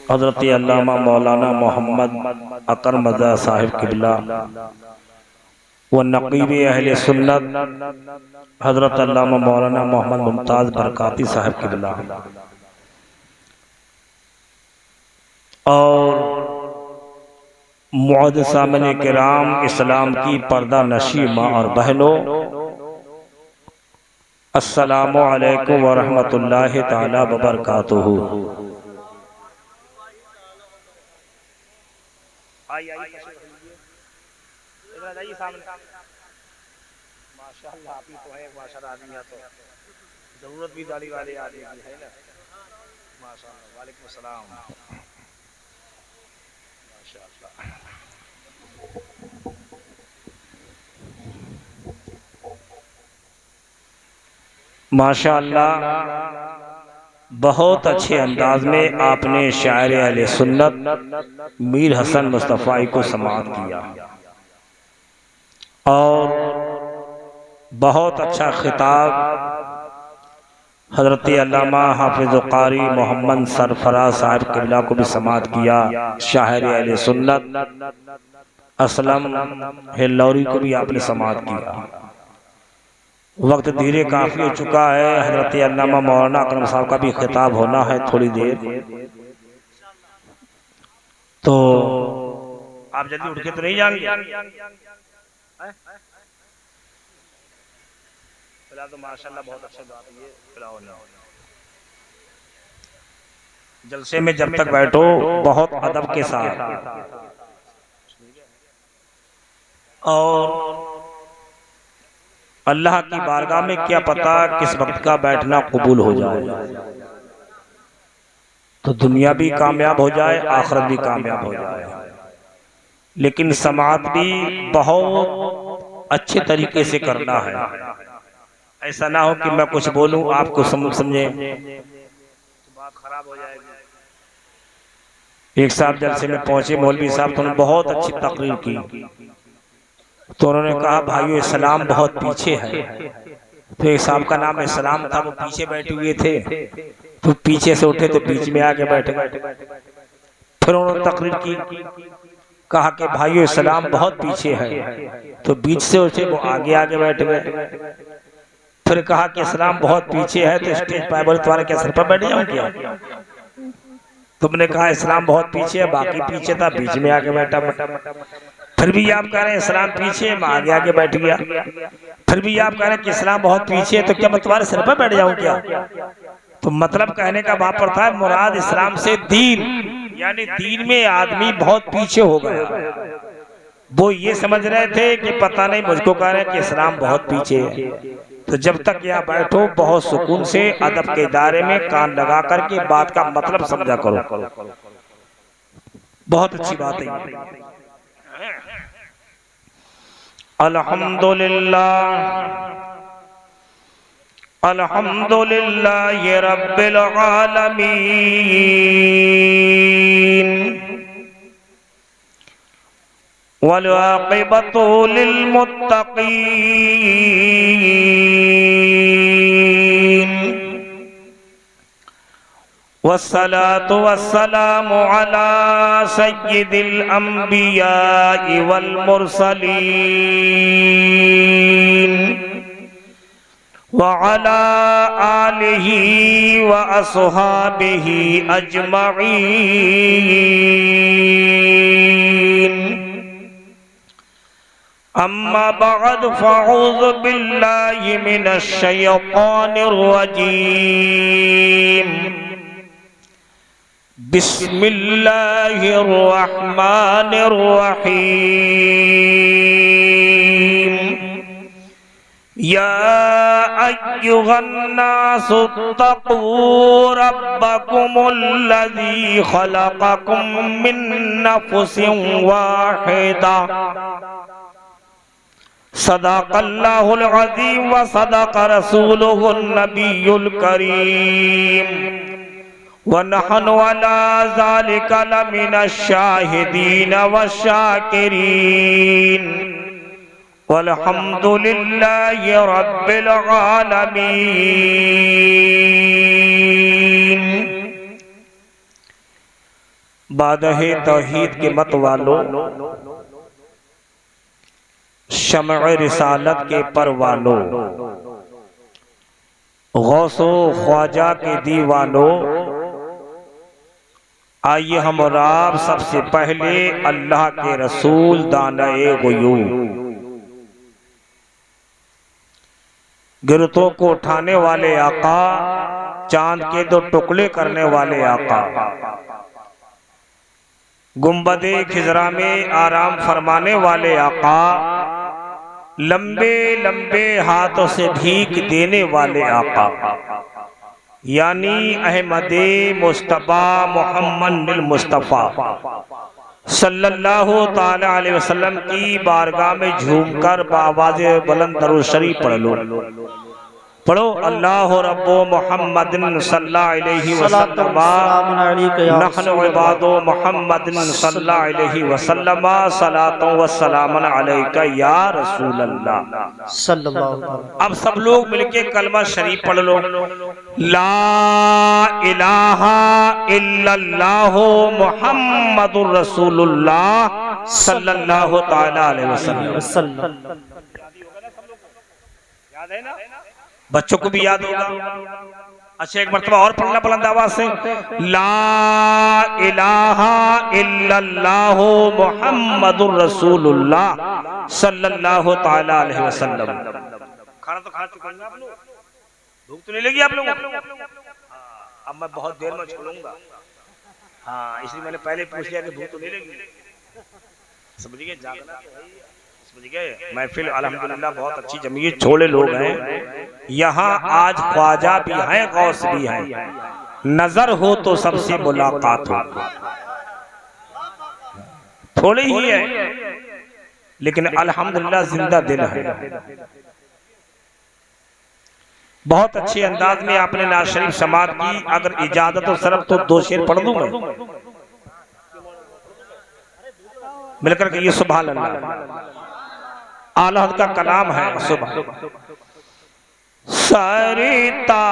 हज़रत अल्लामा मौलाना मोहम्मद अकरम रज़ा साहिब किबला व नक़ीब अहले सुन्नत हज़रत अल्लामा मौलाना मोहम्मद मुमताज़ बरकाती साहिब किबला और मुअज़्ज़ सामने किराम इस्लाम की पर्दा नशी माँ और बहनों, अस्सलामु अलैकुम व रहमतुल्लाहि ताला व बरकातुहू। माशाअल्लाह, आप ही तो हैं माशाअल्लाह आदमी, तो जरूरत भी दाढ़ी वाले आदमी की है ना। माशाअल्लाह, वालेकुम सलाम। माशाअल्लाह, माशाअल्लाह, बहुत अच्छे अंदाज में आपने शायर अहले सुन्नत मीर हसन मुस्तफ़ाई को समाअत किया और बहुत अच्छा खिताब हज़रत अल्लामा हाफिज़ कारी मोहम्मद सरफराज साहिब किबला को भी समाअत किया। शायर अहले सुन्नत असलम हिल्लौरी को भी आपने समाअत किया। वक्त धीरे काफ़ी हो चुका है। हज़रत अल्लामा मौलाना अकरम साहब का भी खिताब होना है थोड़ी देर, तो आप जल्दी उठ के तो नहीं जाएंगे? फिलहाल तो माशाअल्लाह बहुत अच्छी बात है। फिलहाल जलसे में जब तक बैठो बहुत अदब के साथ, और अल्लाह की बारगाह में क्या पता किस वक्त का बैठना कबूल हो जाए, तो दुनिया भी कामयाब हो जाए, आखिरत भी कामयाब हो जाए। लेकिन समाअत भी बहुत अच्छे तरीके से करना है। ऐसा ना हो कि मैं कुछ बोलूं आपको समझे बात खराब हो जाएगी। एक साहब जलसे में पहुंचे, मौलवी साहब, तो उन्होंने बहुत अच्छी तकरीर की। तो उन्होंने कहा भाइयों इस्लाम बहुत पीछे है। तो एक साहब का नाम इस्लाम था, वो पीछे बैठे हुए थे, तो पीछे से उठे तो बीच में आके बैठ गए। फिर उन्होंने तकरीर की, कहा कि भाइयों इस्लाम बहुत पीछे है, तो बीच से उठे वो आगे आगे बैठ गए। फिर कहा कि इस्लाम बहुत पीछे है, तो स्टेज पर बोले तुम्हारे क्या सर पर बैठ जाऊं क्या? तुमने कहा इस्लाम बहुत पीछे है, बाकी पीछे था, बीच में आके बैठा। फिर भी आप कह रहे हैं इस्लाम पीछे है, मैं आगे आगे बैठ गया। फिर भी आप कह रहे हैं कि इस्लाम बहुत पीछे है, तो क्या मैं तुम्हारे सर पर बैठ जाऊं क्या? तो मतलब कहने का वहां पर था, मुराद इस्लाम से दीन, यानी दीन में आदमी बहुत पीछे हो गया। वो ये समझ रहे थे कि पता नहीं मुझको कह रहे हैं कि इस्लाम बहुत पीछे है। तो जब तक यहाँ बैठो बहुत सुकून से अदब के दायरे में कान लगा करके बात का मतलब समझा करो। बहुत अच्छी बात है। अल्हम्दुलिल्लाह अल्हम्दुलिल्लाह रब्बिल आलमीन वल आक़िबतु लिल मुत्तक़ीन वस्सलातु वस्सलामु अला सय्यिदिल अंबिया'i वल मुरसलीन व अला आलिहि व अस्हाबिहि अजमईन। अम्मा बअद फ़अऊज़ु बिल्लाहि मिनश शैतानिर रजीम। बिस्मिल्लाहिर रहमानिर रहीम। या अय्युहन्नासु तक़ू रब्बकुमुल्लज़ी ख़लक़कुम मिन नफ़्सिन वाहिदा। सदक़ल्लाहुल अज़ीम व सदक़ रसूलुहुन नबियुल करीम व नहनु अला ज़ालिका लमिनश शाहिदीन वश्शाकिरीन वल्हम्दुलिल्लाहि रब्बिल आलमीन। बादहे तौहीद के मत वालों, शमअ रिसालत के पर वालों, गौसो ख्वाजा के दीवानों, आइए हम और आप सबसे पहले अल्लाह के रसूल दाने गुयूब, गिरतों को उठाने वाले आका, चांद के दो टुकड़े करने वाले आका, गुंबदे खिजरा में आराम फरमाने वाले आका, लंबे लंबे हाथों से भीख देने वाले आका, यानी अहमदे मुस्तफा मोहम्मद मुस्तफा सल्लल्लाहु ताला अलैहि वसल्लम की बारगाह में झूमकर बावाज़े बुलंद दरूद शरीफ पढ़ लो। पढ़ो अल्लाह रब्बो मुहम्मदिन सल्लल्लाहु अलैहि वसल्लम नहनु इबादो मुहम्मदिन सल्लल्लाहु अलैहि वसल्लम सलातो व सलामन अलैका या रसूल अल्लाह सल्लल्लाहु। अब सब लोग मिलके कलमा शरीफ पढ़ लो। ला इलाहा इल्लल्लाहु मुहम्मदुर रसूलुल्लाह सल्लल्लाहु ताला अलैहि वसल्लम। याद है ना? बच्चों को भी याद होगा। अच्छा एक मरतबा और पढ़ना बुलंद आवाज से, ला इलाहा इल्लल्लाहु मुहम्मदुर रसूलुल्लाह सल्लल्लाहु ताला अलैहि वसल्लम। खाना तो खा चुके हैं आप लोग, भूख तो नहीं लगी आप लोगों को? अब मैं बहुत देर में छोड़ूंगा। हाँ इसलिए मैंने पहले पूछ लिया कि भूख तो नहीं लगी। समझ गए? जागना समझ गए? महफिल अल्हम्दुलिल्लाह बहुत अच्छी जमी है, छोड़े लोग हैं यहाँ। आज ख्वाजा भी हैं, गौस भी हैं। नजर हो तो सबसे मुलाकात हो। थोड़े ही है लेकिन अल्हम्दुलिल्लाह जिंदा दिल है। बहुत अच्छे अंदाज में आपने नाज शरीफ समात की। अगर इजाजत हो सरफ तो दो शेर पढ़ दूं मैं मिलकर के। ये सुभान अल्लाह आला का कलाम है। सुबह सरिता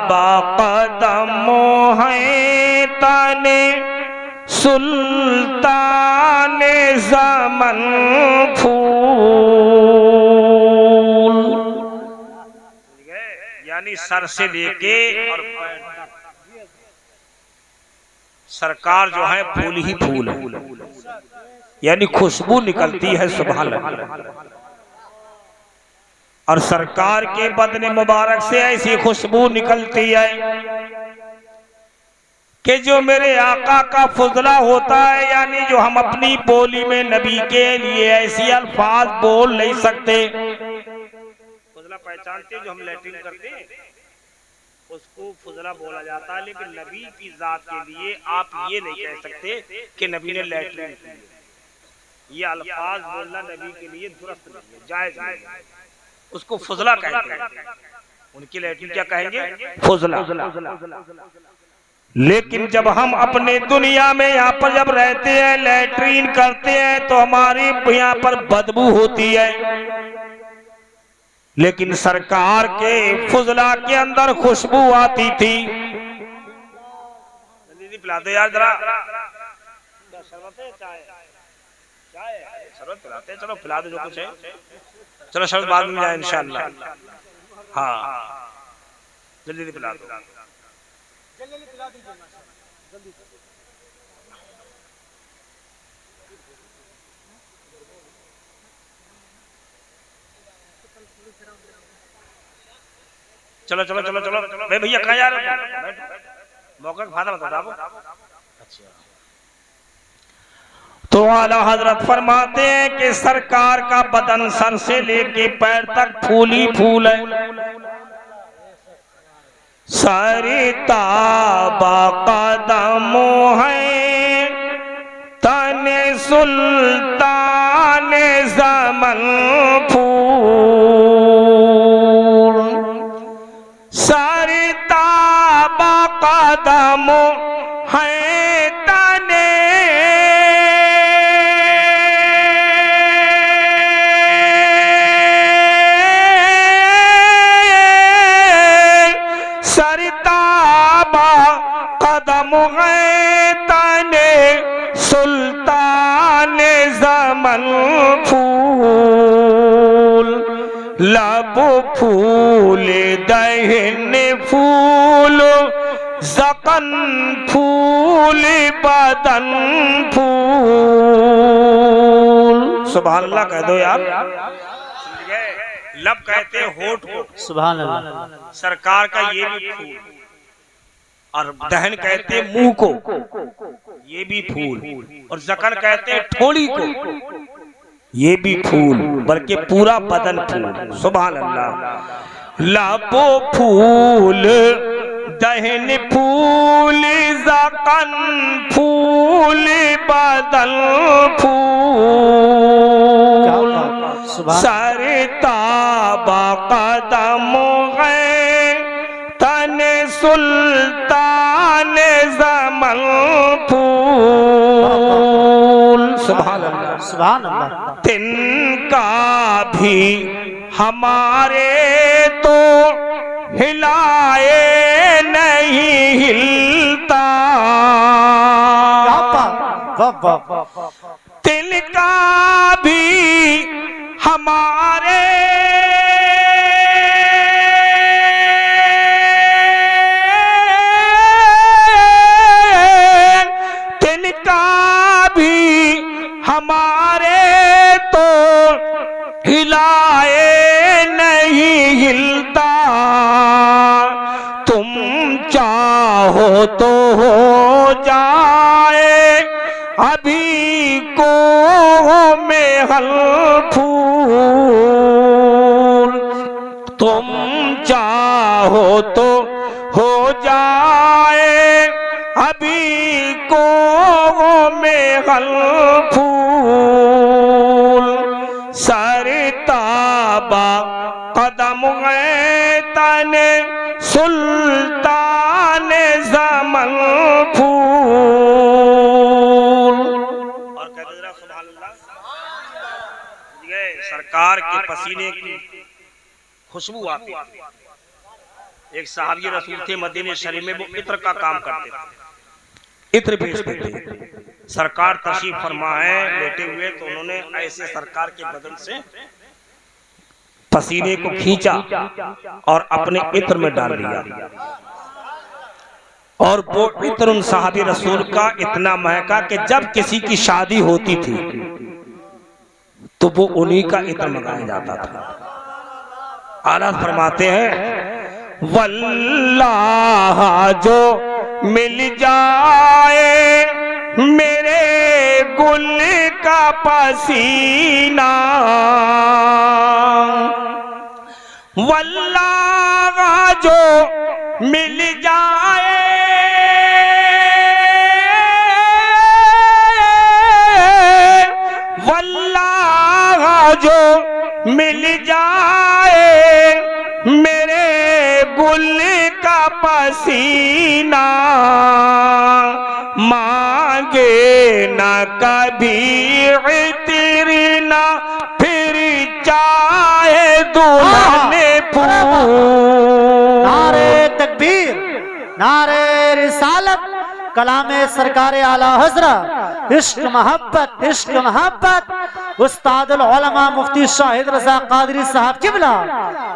बाक़दमो है ताने सुल्तान ज़मन फूल, यानी सर से लेके और सरकार जो है फूल ही फूल है, यानी खुशबू निकलती है। सुभान अल्लाह। और सरकार के बदन मुबारक से ऐसी खुशबू निकलती है कि जो मेरे आका का फुजला होता है, यानी जो हम अपनी बोली में नबी के लिए ऐसी अल्फाज बोल नहीं सकते। फुजला पहचानते जो हम लैट्रिन करते हैं उसको फुजला बोला जाता है, लेकिन नबी की जात के लिए आप ये नहीं कह सकते कि नबी ने लैट्रिन की। ये अल्फाज बोलना नबी के लिए दुरुस्त नहीं है, जायज नहीं। उसको फुजला कहते हैं। उनकी लैट्रिन क्या कहेंगे? फुजला। लेकिन जब हम अपने दुनिया में यहाँ पर जब रहते हैं, लैट्रिन करते हैं तो हमारी यहाँ पर बदबू होती है, लेकिन सरकार के फुजला के अंदर खुशबू आती थी। दीदी पिला दो यार जरा, शरबत पिलाते हैं। चलो पिला दो जो कुछ है। चलो शरबत बाद में जाए इंशाअल्लाह। हाँ जल्दी जल्दी पिला दो। चलो चलो चलो चलो भाई भैया कहाँ जा रहे हो? मौका का फायदा बता दो। अच्छा तो आला हजरत फरमाते हैं कि सरकार का बदन सर से लेके पैर तक फूल ही फूल है। सरिता बाक़दमो है तने सुल्तान ज़मन फूल, सरिता बाक़दमो है तने तने सुल्तान ज़मन फूल, लब फूल दहन फूल, ज़क़न फूल बदन फूल। सुभान अल्लाह कह दो यार। लब कहते हैं होठ को, सुभान अल्लाह। सरकार का ये भी फूल, और दहन कहते हैं मुंह को, ये भी फूल, और ज़क़न कहते हैं ठोड़ी को, ये भी फूल, बल्कि पूरा बदन फूल। सुभान अल्लाह। लब फूल दहन फूल, ज़क़न फूल बदन फूल, सर ताबा कदम है तन सुल्तान ज़मन फूल। सुभान अल्लाह, सुभान अल्लाह। तिनका भी हमारे तो हिलाए नहीं हिलता, तिनका भी हमारे हमारे तो हिलाए नहीं हिलता, तुम चाहो तो हो जाए अभी को में हल फूल, तुम चाहो तो हो जाए अभी को में हल फूल, सर ताबा कदम है तने सुल्तान ज़मन फूल। और कहते जरा सुभान अल्लाह। ये सरकार के पसीने की खुशबू आती थी। एक साहबी रसूल थे मदीने शरीफ में, वो इत्र का काम करते थे, इत्र बेचते थे। सरकार तशरीफ फरमा है लेटे हुए, तो उन्होंने ऐसे सरकार के बदन से पसीने को खींचा और अपने इत्र में डाल दिया, और वो इत्र उन साहबी रसूल का इतना महका कि जब किसी की शादी होती थी तो वो उन्हीं का इत्र मंगाया जाता था। आला फरमाते हैं, वल्लाह जो मिल जाए मेरे गुल का पसीना, वल्लाह जो मिल जाए वल्लाह जो मिल जाए मेरे गुल का पसीना, मांगे न कभी इत्र न फिर चाहे दुल्हन फूल। नारे तकबीर, नारे रिसालत, कलामे सरकारे आला हजरत, इश्क मोहब्बत, इश्क मोहब्बत, उस्तादुल उलमा मुफ्ती शाहिद रजा कादरी साहब किबला।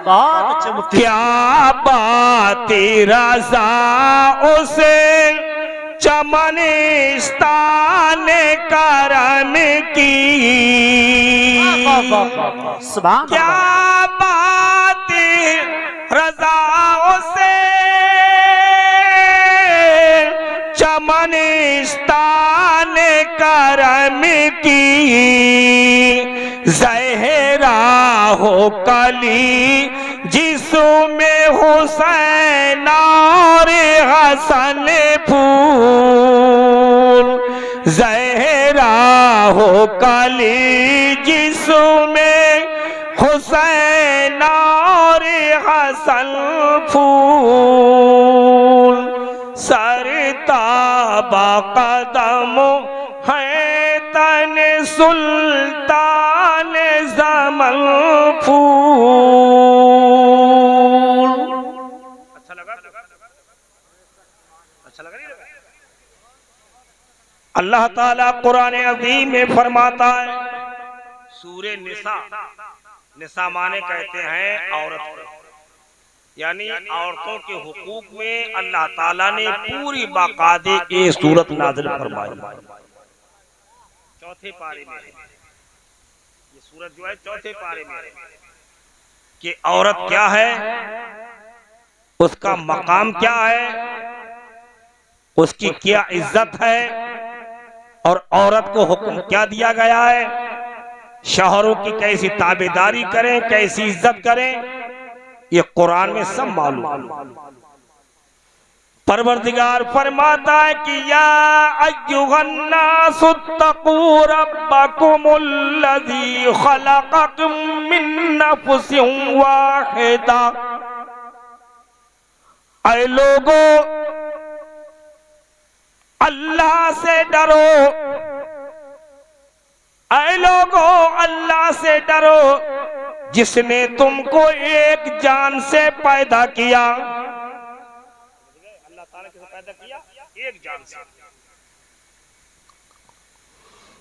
बहुत अच्छे मुफ्ती। क्या बात रजा उसे चमनिस्तान करम की, क्या बात रजा उसे चमनिस्तान करम की, ज़हरा हो कली जिसमें हुसैन और हसन फूल, ज़हरा हो कली जिसमें हुसैन और हसन फूल, सर ताबा कदम है तन सुल्तान ज़मन फूल। अच्छा लगा? अच्छा लगा नहीं लगा? अल्लाह ताला कुरान अज़ीम में फरमाता है, सूरे निसा, निसा माने कहते हैं औरत को, यानी औरतों के हुकूक में अल्लाह ताला ने पूरी बाकायदे ये सूरत नाज़िल फरमाई। चौथे पारे में है ये सूरत, जो है चौथे पारे में है कि औरत क्या है, उसका मकाम क्या है, उसकी क्या इज्जत है, और औरत को हुक्म क्या दिया गया है, शौहरों की कैसी ताबेदारी करें, कैसी इज्जत करें, ये कुरान में सब मालूम। परवरदिगार फरमाता है कि या अय्युहन्नासुत्तकू रब्बकुमुल्लज़ी खलक़कुम मिन नफ्सिन वाहिदा, ऐ लोगो अल्लाह से डरो, ऐ लोगो अल्लाह से डरो जिसने तुमको एक जान से पैदा किया। अल्लाह ताला किसे पैदा किया? एक जान से।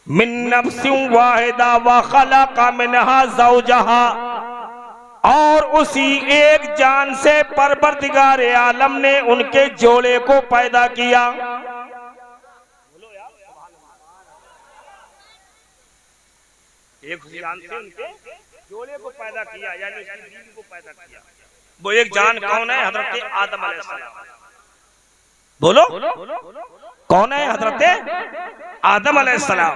मिन नफ्सिन वाहिदा व खलक़ मिनहा ज़ौजहा, और उसी एक जान से परवरदिगार आलम ने उनके जोड़े को पैदा किया। एक जान से उनके जोड़े को पैदा किया, यानी उसकी बीवी को पैदा किया। वो एक जान कौन है? हजरत आदम अलैहिस्सलाम। बोलो कौन है? हजरत आदम अलैहिस्सलाम।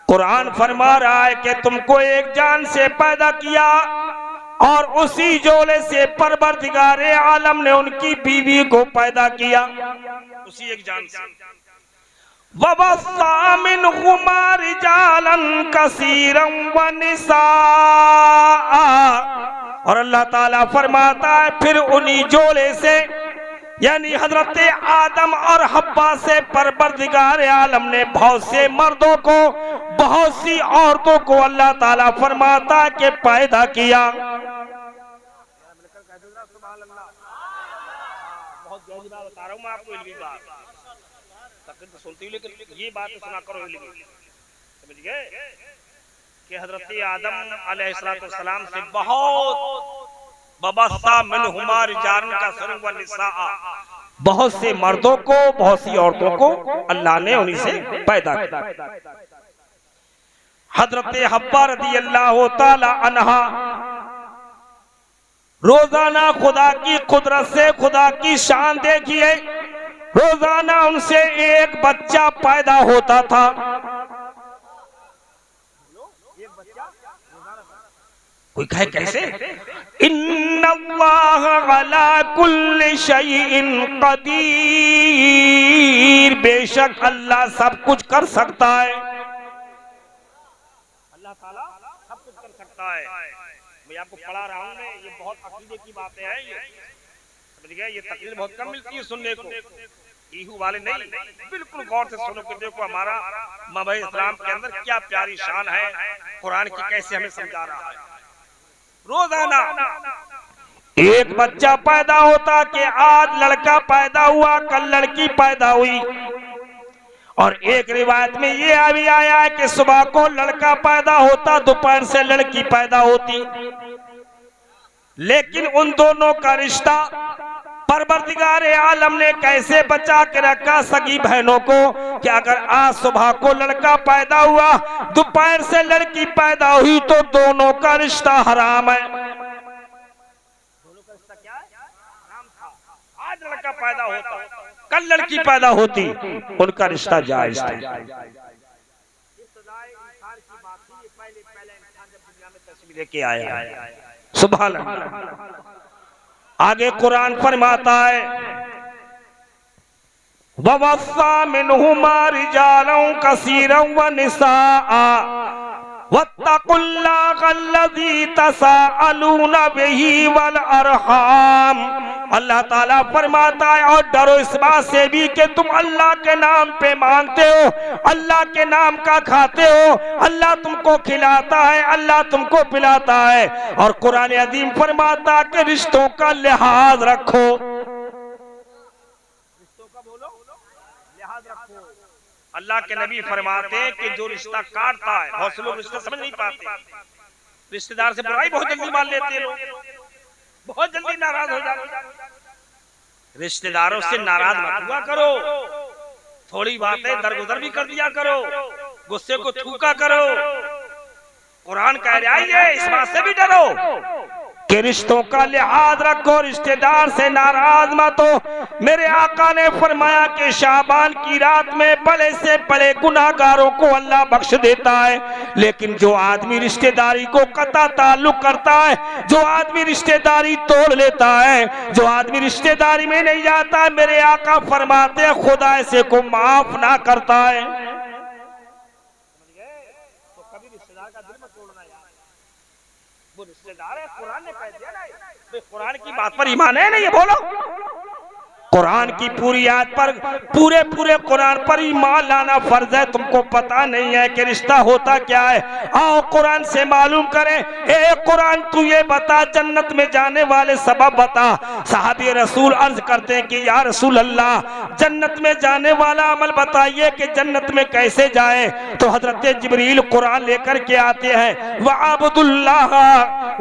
कुरान फरमा रहा है कि तुमको एक जान से पैदा किया और उसी जोड़े से परवरदिगार आलम ने उनकी बीवी को पैदा किया, उसी एक जान से। वबस्सा मिनहुमा रिजालन कसीरन व निसाआ, और अल्लाह ताला फरमाता है फिर उन्हीं जोड़े से, यानी हजरत आदम और हब्बा से परवरदिगार आलम ने बहुत से मर्दों को, बहुत सी औरतों को अल्लाह ताला फरमाता है कि पैदा किया। बहुत गहरी बात बता रहा हूँ मैं आपको, इल्मी बात तो सुनती हूँ, लेकिन ये बात तो सुना करो, समझ गए कि हजरत आदम अलैहिस्सलाम से बहुत वबस्सा मिनहुमा रिजालन कसीरन व निसाआ, बहुत से मर्दों को, बहुत सी औरतों को अल्लाह ने उन्हीं से पैदा किया। हजरत हब्बा रज़ियल्लाहु ताला अन्हा रोजाना खुदा की कुदरत से, खुदा की शान देखिए, रोजाना उनसे एक बच्चा पैदा होता था। कोई कहे कैसे? इन्नल्लाह अला कुल्लि शैइन कदीर, बेशक अल्लाह सब कुछ कर सकता है। अल्लाह ताला सब कुछ कर सकता है। मैं आपको पढ़ा रहा हूँ, ये बहुत अकीदे की बातें हैं, ये समझ गए। ये तकरीर बहुत कम मिलती है सुनने को, ईहू वाले नहीं, बिल्कुल गौर से सुनो कि देखो हमारा मज़हब इस्लाम के अंदर क्या प्यारी शान है, कुरान की कैसे हमें समझा रहा है। रोजाना एक बच्चा पैदा होता कि आज लड़का पैदा हुआ, कल लड़की पैदा हुई, और एक रिवायत में ये भी आया है कि सुबह को लड़का पैदा होता, दोपहर से लड़की पैदा होती। लेकिन उन दोनों का रिश्ता परवरदिगार आलम ने कैसे बचा के रखा सगी बहनों को, कि अगर आज सुबह को लड़का पैदा हुआ, दोपहर से लड़की पैदा हुई, तो दोनों का रिश्ता हराम है। दोनों का रिश्ता क्या है? हराम था। आज लड़का पैदा होता, कल लड़की पैदा होती, उनका रिश्ता जायज था। लेके आया, सुभान अल्लाह। आगे कुरान फरमाता है वबस्सा मिनहुमा रिजालन कसीरन व निसाआ वत्तकुल्लाहल्लज़ी तसाअलूना बिही वल अरहाम। अल्लाह ताला फरमाता है और डरो इस बात से भी कि तुम अल्लाह के नाम पे मांगते हो, अल्लाह के नाम का खाते हो, अल्लाह तुमको खिलाता है, अल्लाह तुमको पिलाता है। और कुरान अज़ीम फरमाता है कि रिश्तों का लिहाज रखो, रिश्तों का बोलो लिहाज रखो। अल्लाह के नबी फरमाते हैं कि जो रिश्ता काटता है, बहुत से लोग रिश्ता समझ नहीं पाते, रिश्तेदार से बुराई बहुत जल्दी मान लेते हैं लोग, बहुत जल्दी नाराज हो जाते हैं। रिश्तेदारों से नाराज मत हुआ करो, थोड़ी बातें दरगुजर भी कर दिया करो, गुस्से को थूका करो। कुरान कह रहा है इस बात से भी डरो कि रिश्तों का लिहाज रखो, रिश्तेदार से नाराज मत हो। मेरे आका ने फरमाया कि शाबान की रात में बड़े से बड़े गुनाहगारों को अल्लाह बख्श देता है, लेकिन जो आदमी रिश्तेदारी को कता ताल्लुक करता है, जो आदमी रिश्तेदारी तोड़ लेता है, जो आदमी रिश्तेदारी में नहीं जाता, मेरे आका फरमाते हैं खुदा ऐसे को माफ ना करता है। तो कभी रिश्तेदार का दिल मत तोड़ना यार, वो रिश्तेदार है, कुरान ने कह दिया ना, कुरान की बात पर ईमान है नहीं, बोलो कुरान की पूरी आयत पर, पूरे कुरान पर ईमान लाना फर्ज है। तुमको पता नहीं है कि रिश्ता होता क्या है? आओ कुरान से मालूम करें। ए कुरान तू ये बता, जन्नत में जाने वाले सबब बता। साहबी रसूल अर्ज करते हैं कि या रसूल अल्लाह, जन्नत में जाने वाला अमल बताइए कि जन्नत में कैसे जाए। तो हजरत जिब्रील कुरान लेकर के आते हैं, वअब्दुल्लाह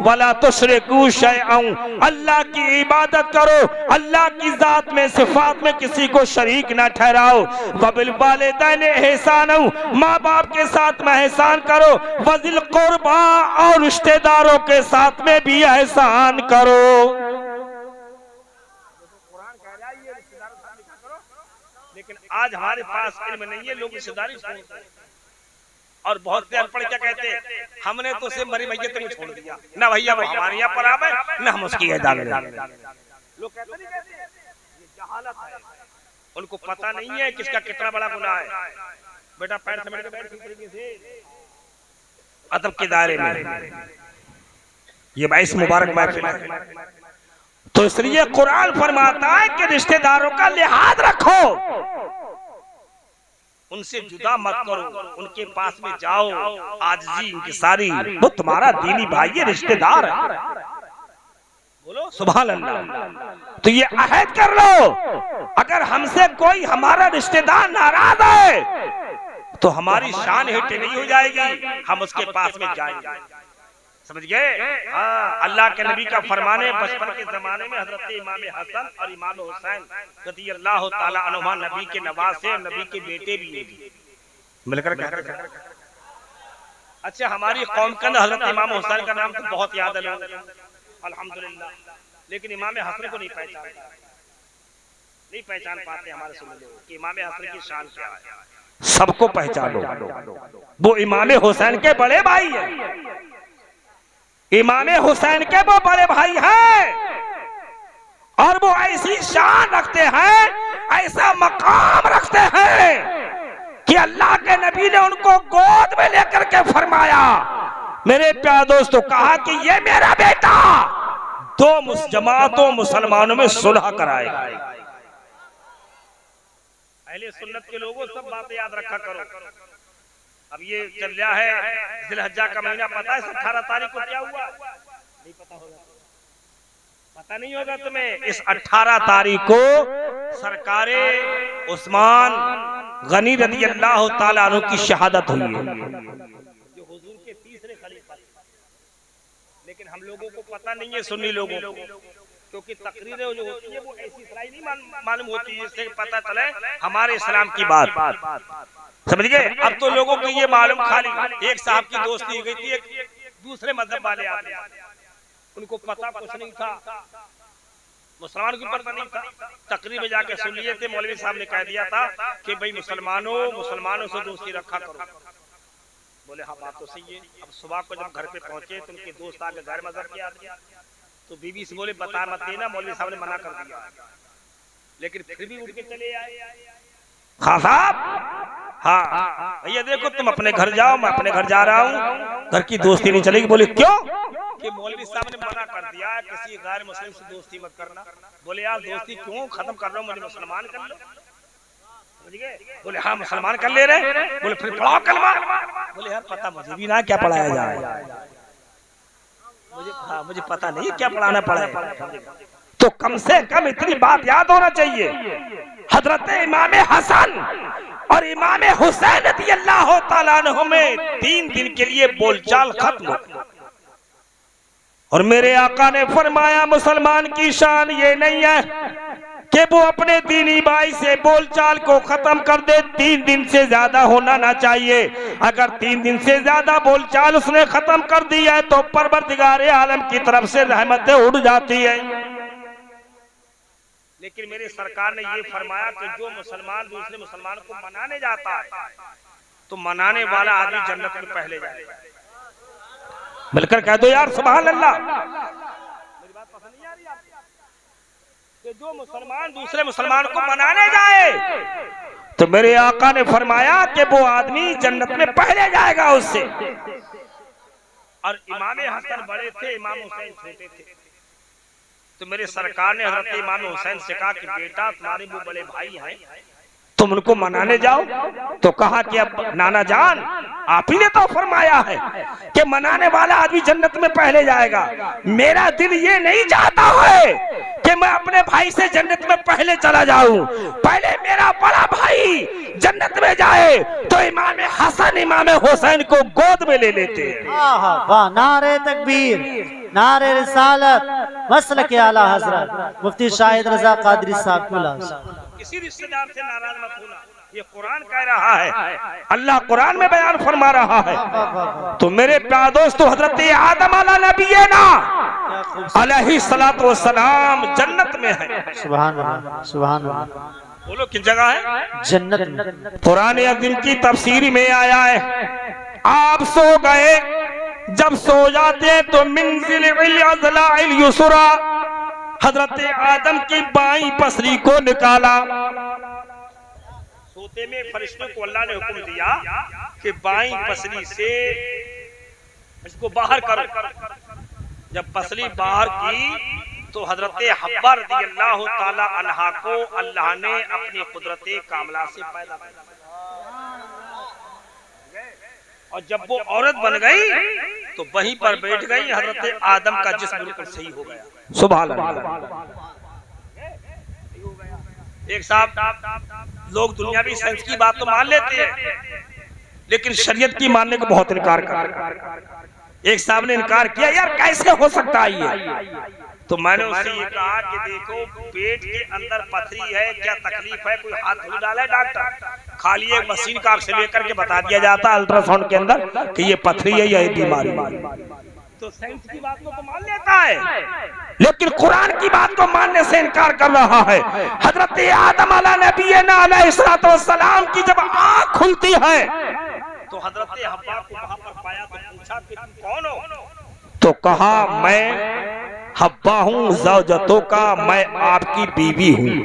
वला तुशरिकू शैअन, अल्लाह की इबादत करो, अल्लाह की जात में सिफात में किसी को शरीक ना ठहराओ। वबिल वालिदैन एहसान, माँ बाप के साथ में एहसान करो। वजिल कुर्बा, और रिश्तेदारों के साथ में भी एहसान करो। कुरान कह रहा है ये रिश्तेदारों के साथ भी करो, लेकिन आज हमारे पास इल्म नहीं है, लोग रिश्तेदारी छोड़ते हैं। और बहुत से अनपढ़ क्या कहते हैं, हमने तो उसे मरी मैयत में छोड़ दिया ना, भैया वो हमारे यहाँ पर आवे ना हम उसकी इजाजत। लोग कहते नहीं, कहते ये जहालत है, उनको पता नहीं है किसका कितना बड़ा गुनाह है। बेटा पैर समेट के बैठ तरीके से अदब के दायरे में, ये 22 मुबारक महफिल है। तो इसलिए कुरान फरमाता है कि रिश्तेदारों का लिहाज रखो, उनसे जुदा मत करो, उनके पास में जाओ, आजिज़ी इनकी सारी, वो तुम्हारा दीनी भाई है, रिश्तेदार है। बोलो सुभान अल्लाह। तो ये अहद कर लो, अगर हमसे कोई हमारा रिश्तेदार नाराज है तो हमारी शान हिट नहीं हो जाएगी, हम उसके पास में जाएंगे। समझ गए? हाँ, अल्लाह के नबी का फरमाने, बचपन के जमाने में हजरत इमाम हसन और इमाम हुसैन रज़ी अल्लाह ताला अन्हुमा नबी के नवासे, नबी के बेटे भी हैं, मिलकर कहकर। अच्छा, हमारी कौम का हजरत इमाम हुसैन का नाम तो बहुत याद है लोग, अल्हम्दुलिल्लाह, लेकिन इमाम हसन को नहीं पहचान पाते हमारे सुनने लोग कि इमाम हसन की शान क्या है। सबको पहचानो, वो इमाम हुसैन के बड़े भाई हैं, इमाम हुसैन के वो बड़े भाई हैं, और वो ऐसी शान रखते हैं, ऐसा मकाम रखते हैं कि अल्लाह के नबी ने उनको गोद में लेकर के फरमाया, मेरे प्यारे दोस्तों, कहा कि ये मेरा बेटा दो जमातों मुसलमानों में सुलह कराएगा। अहले सुन्नत के लोगों सब बातें याद रखा करो। अब ये चल रहा है जिलहज्जा का महीना, पता है 18 तारीख को क्या हुआ? नहीं पता होगा, पता नहीं होगा तुम्हें। इस 18 तारीख को सरकारे उस्मान गनी रज़ी अल्लाह ताला अन्हु की शहादत हुई है, जो हुजूर के तीसरे खलीफा थे। लेकिन हम लोगों को पता नहीं है, सुन्नी लोगों को, क्योंकि तकरीरें जो होती है वो ऐसी सराई नहीं मालूम होती है जिससे पता चले हमारे इस्लाम की बात। समझ गए? अब तो लोगों को ये मालूम, खाली एक साहब की दोस्ती हो गई थी एक दूसरे मजहब वाले आदमी, उनको पता कुछ नहीं था, मुसलमान को पता नहीं था। तकरीर में जाके सुन लिए थे, मौलवी साहब ने कह दिया था कि भाई मुसलमानों से दोस्ती रखा करो। बोले हाँ बात तो सही है। अब सुबह को जब घर पे पहुंचे तो उनके दोस्त आगे गैर मजहब के आदमी, तो बीबी से बोले बता मत देना, मौलवी साहब ने मना कर दिया, लेकिन फिर भी उठ के चले आए। हाँ साहब, हाँ भैया देखो तुम अपने घर जाओ, मैं अपने घर जा रहा हूँ, घर की दोस्ती नहीं चलेगी। बोले क्यों? कि मौलवी साहब ने मना कर दिया, किसी गैर मुस्लिम से दोस्ती मत करना। बोले यार दोस्ती क्यों खत्म कर रहा हूँ, मुझे मुसलमान कर लो। समझ गए? बोले हाँ मुसलमान कर ले रहे। बोले फिर पढ़ाओ कलमा। बोले यार पता मुझे भी ना क्या पढ़ाया जाए, मुझे पता नहीं क्या पढ़ाना पड़े, तो कम से कम इतनी बात याद होना चाहिए, हजरत इमाम हसन और इमाम हुसैन रज़ियल्लाहु ताला अन्हु में 3 दिन के लिए बोलचाल खत्म हो गई। और मेरे आका ने फरमाया मुसलमान की शान ये नहीं है कि वो अपने दीनी भाई से बोलचाल को खत्म कर दे, 3 दिन से ज्यादा होना ना चाहिए। अगर 3 दिन से ज्यादा बोलचाल उसने खत्म कर दिया है तो परवरदिगार आलम की तरफ से रहमतें उड़ जाती है। लेकिन मेरे सरकार ने ये फरमाया कि जो मुसलमान दूसरे मुसलमान को मनाने जाता है तो मनाने वाला आदमी जन्नत में पहले जाएगा। मिलकर कह दो यार सुभान अल्लाह। मेरी बात पसंद नहीं आ रही आपको? कि जो मुसलमान दूसरे मुसलमान को मनाने जाए तो मेरे आका ने फरमाया कि वो आदमी जन्नत में पहले जाएगा उससे। और इमाम हसन बड़े थे, इमाम हुसैन छोटे थे। तो मेरे सरकार ने हजरत इमाम हुसैन से कहा कि बेटा तुम्हारे वो बड़े भाई हैं, तुम उनको मनाने जाओ। तो कहा कि अब नाना जान आप ही ने तो फरमाया है कि मनाने वाला आदमी जन्नत में पहले जाएगा। मेरा दिल ये नहीं चाहता है कि मैं अपने भाई से जन्नत में पहले चला जाऊं, पहले मेरा बड़ा भाई जन्नत में जाए तो इमाम हसन इमाम हुसैन को गोद में ले लेते हैं। वाह, नारे तकबीर, नारे रिसालत, मसलक आला हजरत मुफ्ती शाहिद रजा कादरी साहब को किसी रिश्तेदार से नाराज मत होना, ये कुरान कह रहा है, अल्लाह कुरान में बयान फरमा रहा है। तो मेरे प्यारे दोस्तों हजरत आदम अला नबीना अलैहि सलातो वस्सलाम जन्नत में है। सुभान अल्लाह, सुभान अल्लाह। बोलो किस जगह है? जन्नत में। कुरान अज़ीम की तफसीर में आया है, आप सो गए, जब सो जाते तो मिनजिल अज़लाइल युसरा, हजरत आदम की बाईं पसली को निकाला। सोते में फरिश्तों को अल्लाह ने हुक्म दिया कि बाईं पसली से इसको बाहर करो। जब पसली बाहर की तो हजरत हव्वा रज़ियल्लाहु ताला अन्हा को अल्लाह ने अपनी कुदरत कामला से पैदा किया। और जब वो औरत बन गई तो वहीं पर बैठ गई, हजरत आदम का जिस्म बिल्कुल सही हो गया। सुभान अल्लाह। एक साहब लोग दुनियावी साइंस की बात तो मान लेते हैं लेकिन शरीयत की मानने को बहुत इनकार करते। एक साहब ने इनकार किया, यार कैसे हो सकता है ये? तो मैंने उससे ये कहा कि देखो पेट के अंदर पथरी है, क्या तकलीफ है, कोई हाथ धुल डाला है डॉक्टर? खाली एक मशीन का से लेकर के बता दिया जाता है अल्ट्रासाउंड के अंदर कि ये पथरी है या ये बीमारी। तो साइंस की बात को तो मान लेता है लेकिन कुरान की बात को मानने से इनकार कर रहा है। हजरत आदम अलैहिस्सलाम की जब आँख खुलती है तो हजरत हव्वा को वहां पर पाया तो पूछा कि तुम कौन हो? तो कहा मैं हव्वा हूँ ज़ौजतों का, मैं आपकी बीवी हूँ।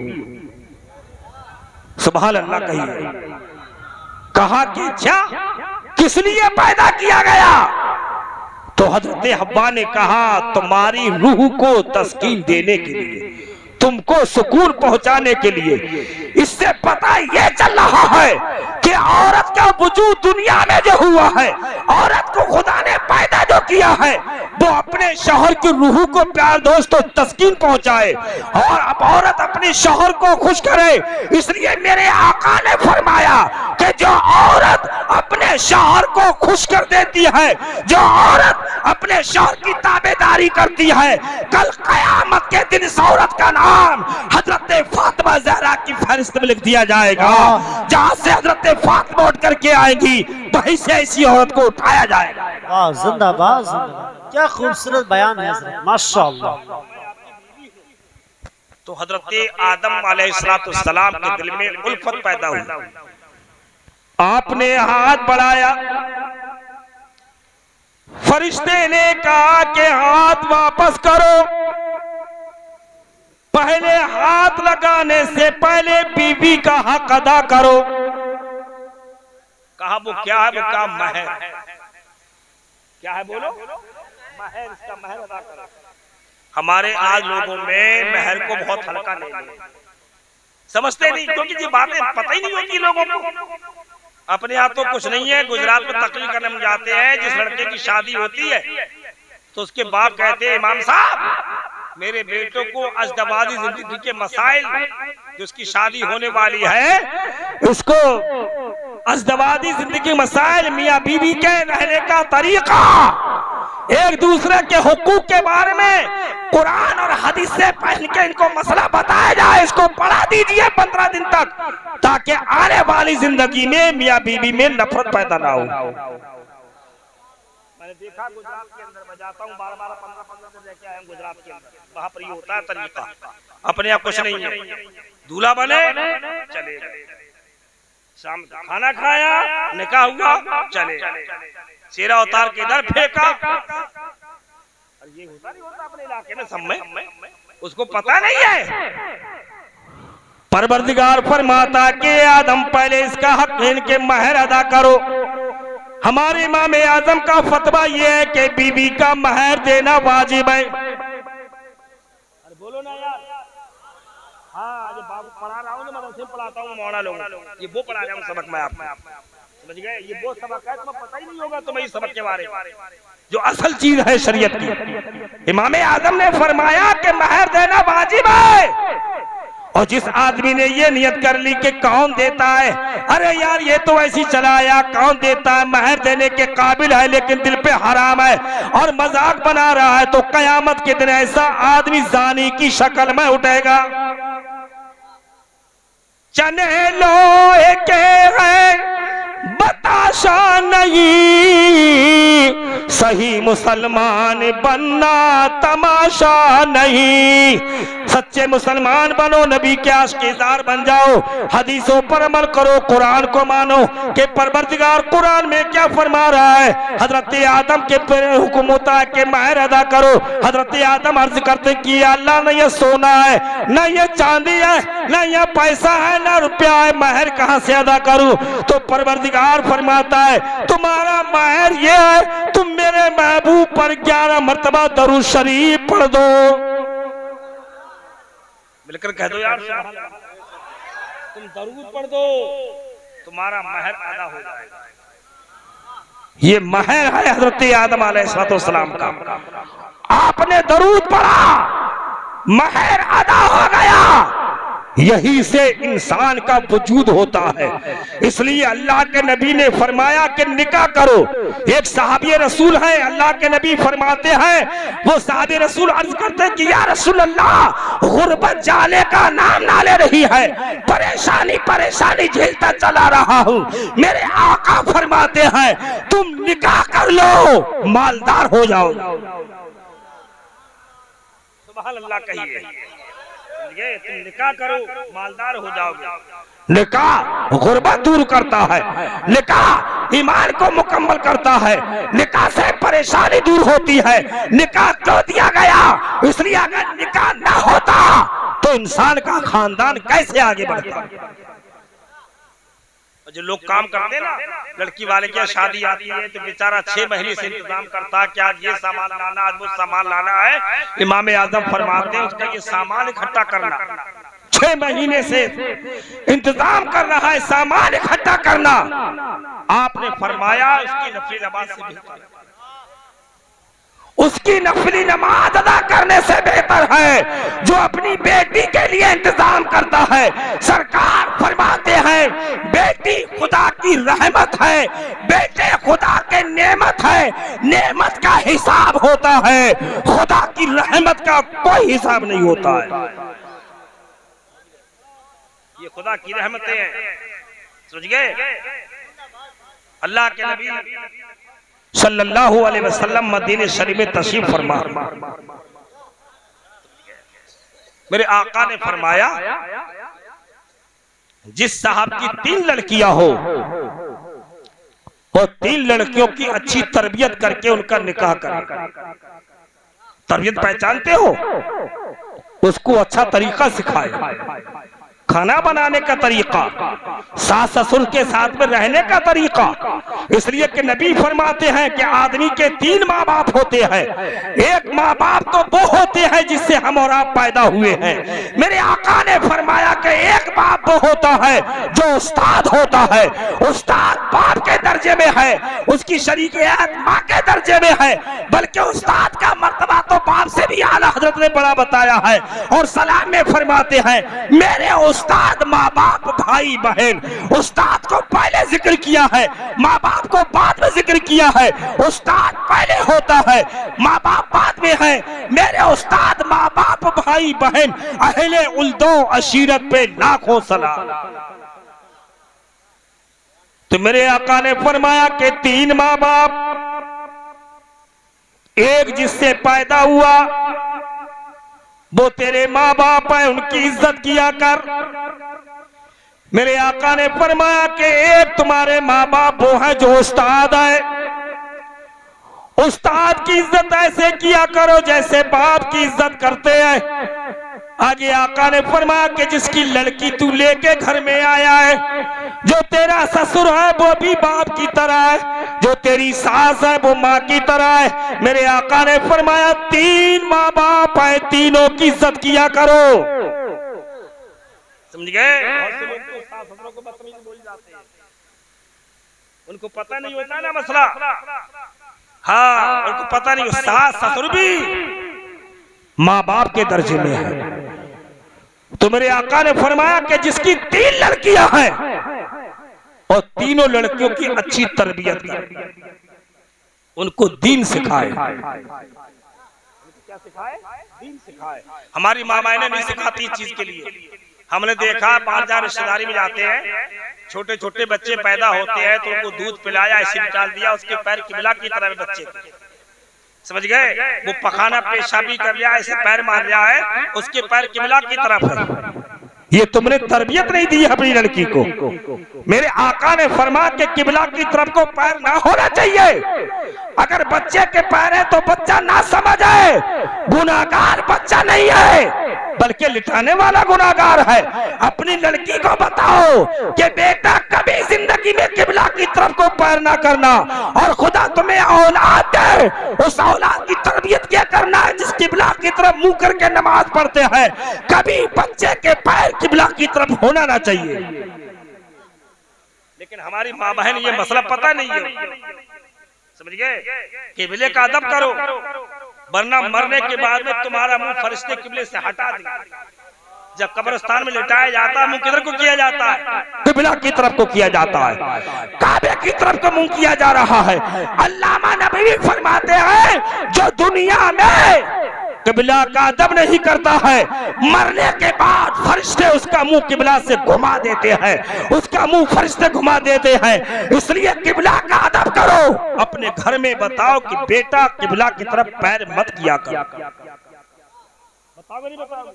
सुभान अल्लाह कहिए। कहा कि क्या किस लिए पैदा किया गया? तो हजरत हव्वा ने कहा तुम्हारी रूह को तस्कीन देने के लिए, तुमको सुकून पहुंचाने के लिए। इससे पता ये चल रहा है कि औरत का वजूद दुनिया में जो हुआ है, औरत को खुदा ने पैदा जो किया है वो अपने शौहर की रूह को प्यार दोस्तों तस्कीन पहुंचाए और अब औरत अपने शौहर को खुश करे। इसलिए मेरे आका ने फरमाया कि जो औरत अपने शौहर को खुश कर देती है, जो औरत अपने शौहर की ताबेदारी करती है, कल कयामत के दिन इस औरत का नाम हजरत फातिमा ज़हरा की फहरिस्त में लिख दिया जाएगा। जहाँ से हजरत फातिमा उठ करके आएगी वहीं से ऐसी औरत को उठाया जाएगा। जिंदाबाद, क्या खूबसूरत बयान है माशाअल्लाह। तो हजरत आदम अलैहिस्सलाम के दिल में उल्फत पैदा हुई। आपने हाथ बढ़ाया, फरिश्ते ने कहा कि हाथ वापस करो। पहले हाथ लगाने से पहले बीवी का हक अदा करो। कहा वो क्या है? वो कहा महर। क्या है बोलो? महर, इसका महर अदा करो। हमारे आज लोगों में महर को बहुत हल्का नहीं लिया, समझते नहीं, क्योंकि ये बातें पता ही नहीं होती लोगों को। अपने यहाँ तो कुछ नहीं है, गुजरात में तकरीर करने में जाते हैं, जिस लड़के की शादी होती है तो उसके बाप कहते हैं इमाम साहब मेरे बेटों को अजदबादी जिंदगी के मसाइल जिसकी शादी होने वाली है, उसको अज़दवाजी जिंदगी मसाइल, मियाँ बीवी के रहने का तरीका, एक दूसरे के हुकूक के बारे में कुरान और हदीस से पढ़ के इनको मसला बताया जाए। इसको पढ़ा दीजिए 15 दिन तक, ताकि आने वाली जिंदगी में मियाँ बीवी में नफरत पैदा ना हो। मैंने देखा गुजरात के अंदर, मैं जाता हूँ 12-12, 15-15 दिन रहकर आया हूँ गुजरात के अंदर, वहां पर ये होता है तरीका। अपने आप कुछ नहीं है, दूल्हा बने चले गए, शाम खाना खाया, निकाह हुआ, चले, चेहरा उतार के इधर फेंका। ये होता नहीं होता अपने इलाके में सब में, उसको पता नहीं है। परवरदिगार फरमाता के आदम पहले इसका हक इनके महर अदा करो। हमारे इमाम आजम का फतवा ये है कि बीवी का महर देना वाजिब है। अरे बोलो ना यार। हाँ, जो बाबू पढ़ा रहा हूँ, मदरसे में पढ़ाता हूँ मौना लोग, ये वो पढ़ा रहा हूँ सबक मैं आपको, समझ गए? ये वो सबक है, तुम्हें पता ही नहीं होगा तुम्हें इस सबक के बारे में, जो असल चीज है शरीयत की। इमाम आजम ने फरमाया कि महर देना वाजिब है, और जिस आदमी ने ये नियत कर ली कि कौन देता है, अरे यार ये तो ऐसी चला आया, कौन देता है, महर देने के काबिल है लेकिन दिल पे हराम है और मजाक बना रहा है, तो कयामत के दिन ऐसा आदमी जानी की शक्ल में उठेगा। चने लोहे के हैं बताशा नहीं, सही मुसलमान बनना तमाशा नहीं। सच्चे मुसलमान बनो, नबी के आशिक़दार बन जाओ, हदीसों पर अमल करो, कुरान को मानो कि परवरदिगार कुरान में क्या फरमा रहा है। हजरत आदम के हुक्म होता है कि महर अदा करो। हजरत आदम अर्ज करते कि अल्लाह न ये सोना है, न ये चांदी है, न ये पैसा है, न रुपया है, महर कहाँ से अदा करूं? तो परवरदिगार फरमाता है तुम्हारा महर ये है, तुम मेरे महबूब पर 11 मरतबा दरूद शरीफ पढ़ दो। मिलकर कह दो यार, तुम दरूद पढ़ दो, तुम्हारा महर अदा हो जाएगा। ये महर है हजरत आदम अलैहिस्सलाम का। आपने दरूद पढ़ा, महर अदा हो गया। यही से इंसान का वजूद होता है। इसलिए अल्लाह के नबी ने फरमाया कि निकाह करो। एक सहाबी रसूल है, अल्लाह के नबी फरमाते हैं, वो सहाबी रसूल अर्ज करते हैं कि या रसूल अल्लाह, गुर्बत जाने का नाम ना ले रही है, परेशानी परेशानी झेलता चला रहा हूँ। मेरे आका फरमाते हैं तुम निकाह कर लो, मालदार हो जाओ। सुभान अल्लाह कहिए, तुम निकाह करो, मालदार हो जाओगे। निकाह गुर्बत दूर करता है, निकाह ईमान को मुकम्मल करता है, निकाह से परेशानी दूर होती है। निकाह क्यों दिया गया? इसलिए अगर निकाह ना होता तो इंसान का खानदान कैसे आगे बढ़ता। जो लोग काम करते ना, लड़की वाले की शादी आती है तो बेचारा 6 महीने से इंतजाम करता है कि आज ये सामान लाना, आज वो सामान लाना है। इमाम आजम फरमाते हैं उसका ये सामान इकट्ठा करना, 6 महीने से इंतजाम कर रहा है सामान इकट्ठा करना। आपने फरमाया उसकी नफली नमाज से बेहतर, उसकी नफली नमाज अदा करने से बेहतर है जो अपनी बेटी के लिए इंतजाम करता है। सरकार फरमाते हैं बेटी खुदा की रहमत है, बेटे खुदा के नेमत है, नेमत का हिसाब होता है, खुदा की रहमत का कोई हिसाब नहीं होता है। ये खुदा की रहमतें हैं, समझ गए? अल्लाह के नबी सल्लल्लाहु अलैहि वसल्लम मदीने शरीफ में तशरीफ फरमा, मेरे आका ने फरमाया जिस साहब की 3 लड़कियां हो वो 3 लड़कियों की अच्छी तरबियत करके उनका निकाह करें। तरबियत पहचानते हो? उसको अच्छा तरीका सिखाए, खाना बनाने का तरीका, सास ससुर के साथ में रहने का तरीका। इसलिए कि नबी फरमाते हैं कि आदमी के 3 माँ बाप होते हैं। एक माँ बाप तो वो होते हैं जिससे हम और आप पैदा हुए हैं। मेरे आका ने फरमाया कि एक बाप वो होता है जो उस्ताद होता है। उस्ताद बाप के दर्जे दर्जे में है, उसकी शरीकियत माँ के दर्जे में है, बल्कि उस्ताद का मर्तबा तो बाप से भी आला हजरत ने बड़ा बताया है। और सलाम में फरमाते हैं मेरे उस्ताद माँ बाप भाई बहन, उस्ताद को पहले जिक्र किया है, माँ बाप को बाद में जिक्र किया है। उस्ताद पहले होता है, माँ बाप बाद में है। मेरे उस्ताद माँ बाप भाई बहन अहले उल्दो अशीरत पे लाखों सलाम। तो मेरे आका ने फरमाया कि 3 माँ बाप, एक जिससे पैदा हुआ वो तेरे माँ बाप है, उनकी इज्जत किया कर। मेरे आका ने फरमाया कि एक तुम्हारे माँ बाप वो है जो उस्ताद है, उस्ताद की इज्जत ऐसे किया करो जैसे बाप की इज्जत करते हैं। आगे आका ने फरमाया कि जिसकी लड़की तू लेके घर में आया है, जो तेरा ससुर है वो भी बाप की तरह है, जो तेरी सास है वो माँ की तरह है। मेरे आका ने फरमाया 3 माँ बाप है, तीनों की इज्जत किया करो। समझ गए? बहुत से लोग तो सास ससुरों को बदतमीज बोल जाते हैं, उनको पता नहीं होता ना मसला। हाँ, उनको पता नहीं, सास ससुर भी माँ बाप के दर्जे में है। तो मेरे आका ने फरमाया कि जिसकी 3 लड़कियां हैं और तीनों लड़कियों की अच्छी तरबियत करे, उनको दीन सिखाए। क्या सिखाए? दीन सिखाए। हमारी मामाएं नहीं सिखाती इस चीज के लिए। हमने देखा 5,000 रिश्तेदारी में जाते हैं, छोटे छोटे बच्चे पैदा होते हैं तो उनको दूध पिलाया, ऐसे डाल दिया, उसके पैर किबला की तरह बच्चे थे। समझ गए? वो पखाना पेशाबी कर लिया, ऐसे पैर मार लिया है, उसके पैर किबला की तरफ है। ये तुमने तरबियत नहीं दी अपनी लड़की को। मेरे आका ने फरमाया कि किबला की तरफ को पैर ना होना चाहिए। अगर बच्चे के पैर है तो बच्चा ना समझ आए, गुनाहगार बच्चा नहीं है बल्कि लिटाने वाला गुनाहगार है। अपनी लड़की को बताओ कि बेटा कभी जिंदगी में किबला की तरफ को पैर ना करना, और खुदा तुम्हें औलाद दे, उस औलाद की तरबियत क्या करना है जिस किबला की तरफ मुंह करके नमाज पढ़ते हैं। कभी बच्चे के पैर किबला की तरफ होना ना चाहिए। लेकिन हमारी माँ बहन ये मसला पता नहीं है। समझ गए? किबले का अदब करो, वरना मरने के बाद में तुम्हारा मुंह फरिश्ते किबले से हटा देंगे। जब कब्रिस्तान में लिटाया जाता है मुंह किधर को किया जाता है? किबला की तरफ को किया जाता है, काबे की तरफ को मुंह किया जा रहा है। अल्लामा नबी फरमाते हैं जो दुनिया में किबला का अदब नहीं करता है, मरने के बाद फरिश्ते उसका मुंह किबला से घुमा देते हैं, उसका मुंह फरिश्ते घुमा देते हैं। इसलिए किबला का अदब करो। अपने घर में बताओ कि बेटा किबला की तरफ पैर मत किया कर। बताओगे नहीं? बताओगे?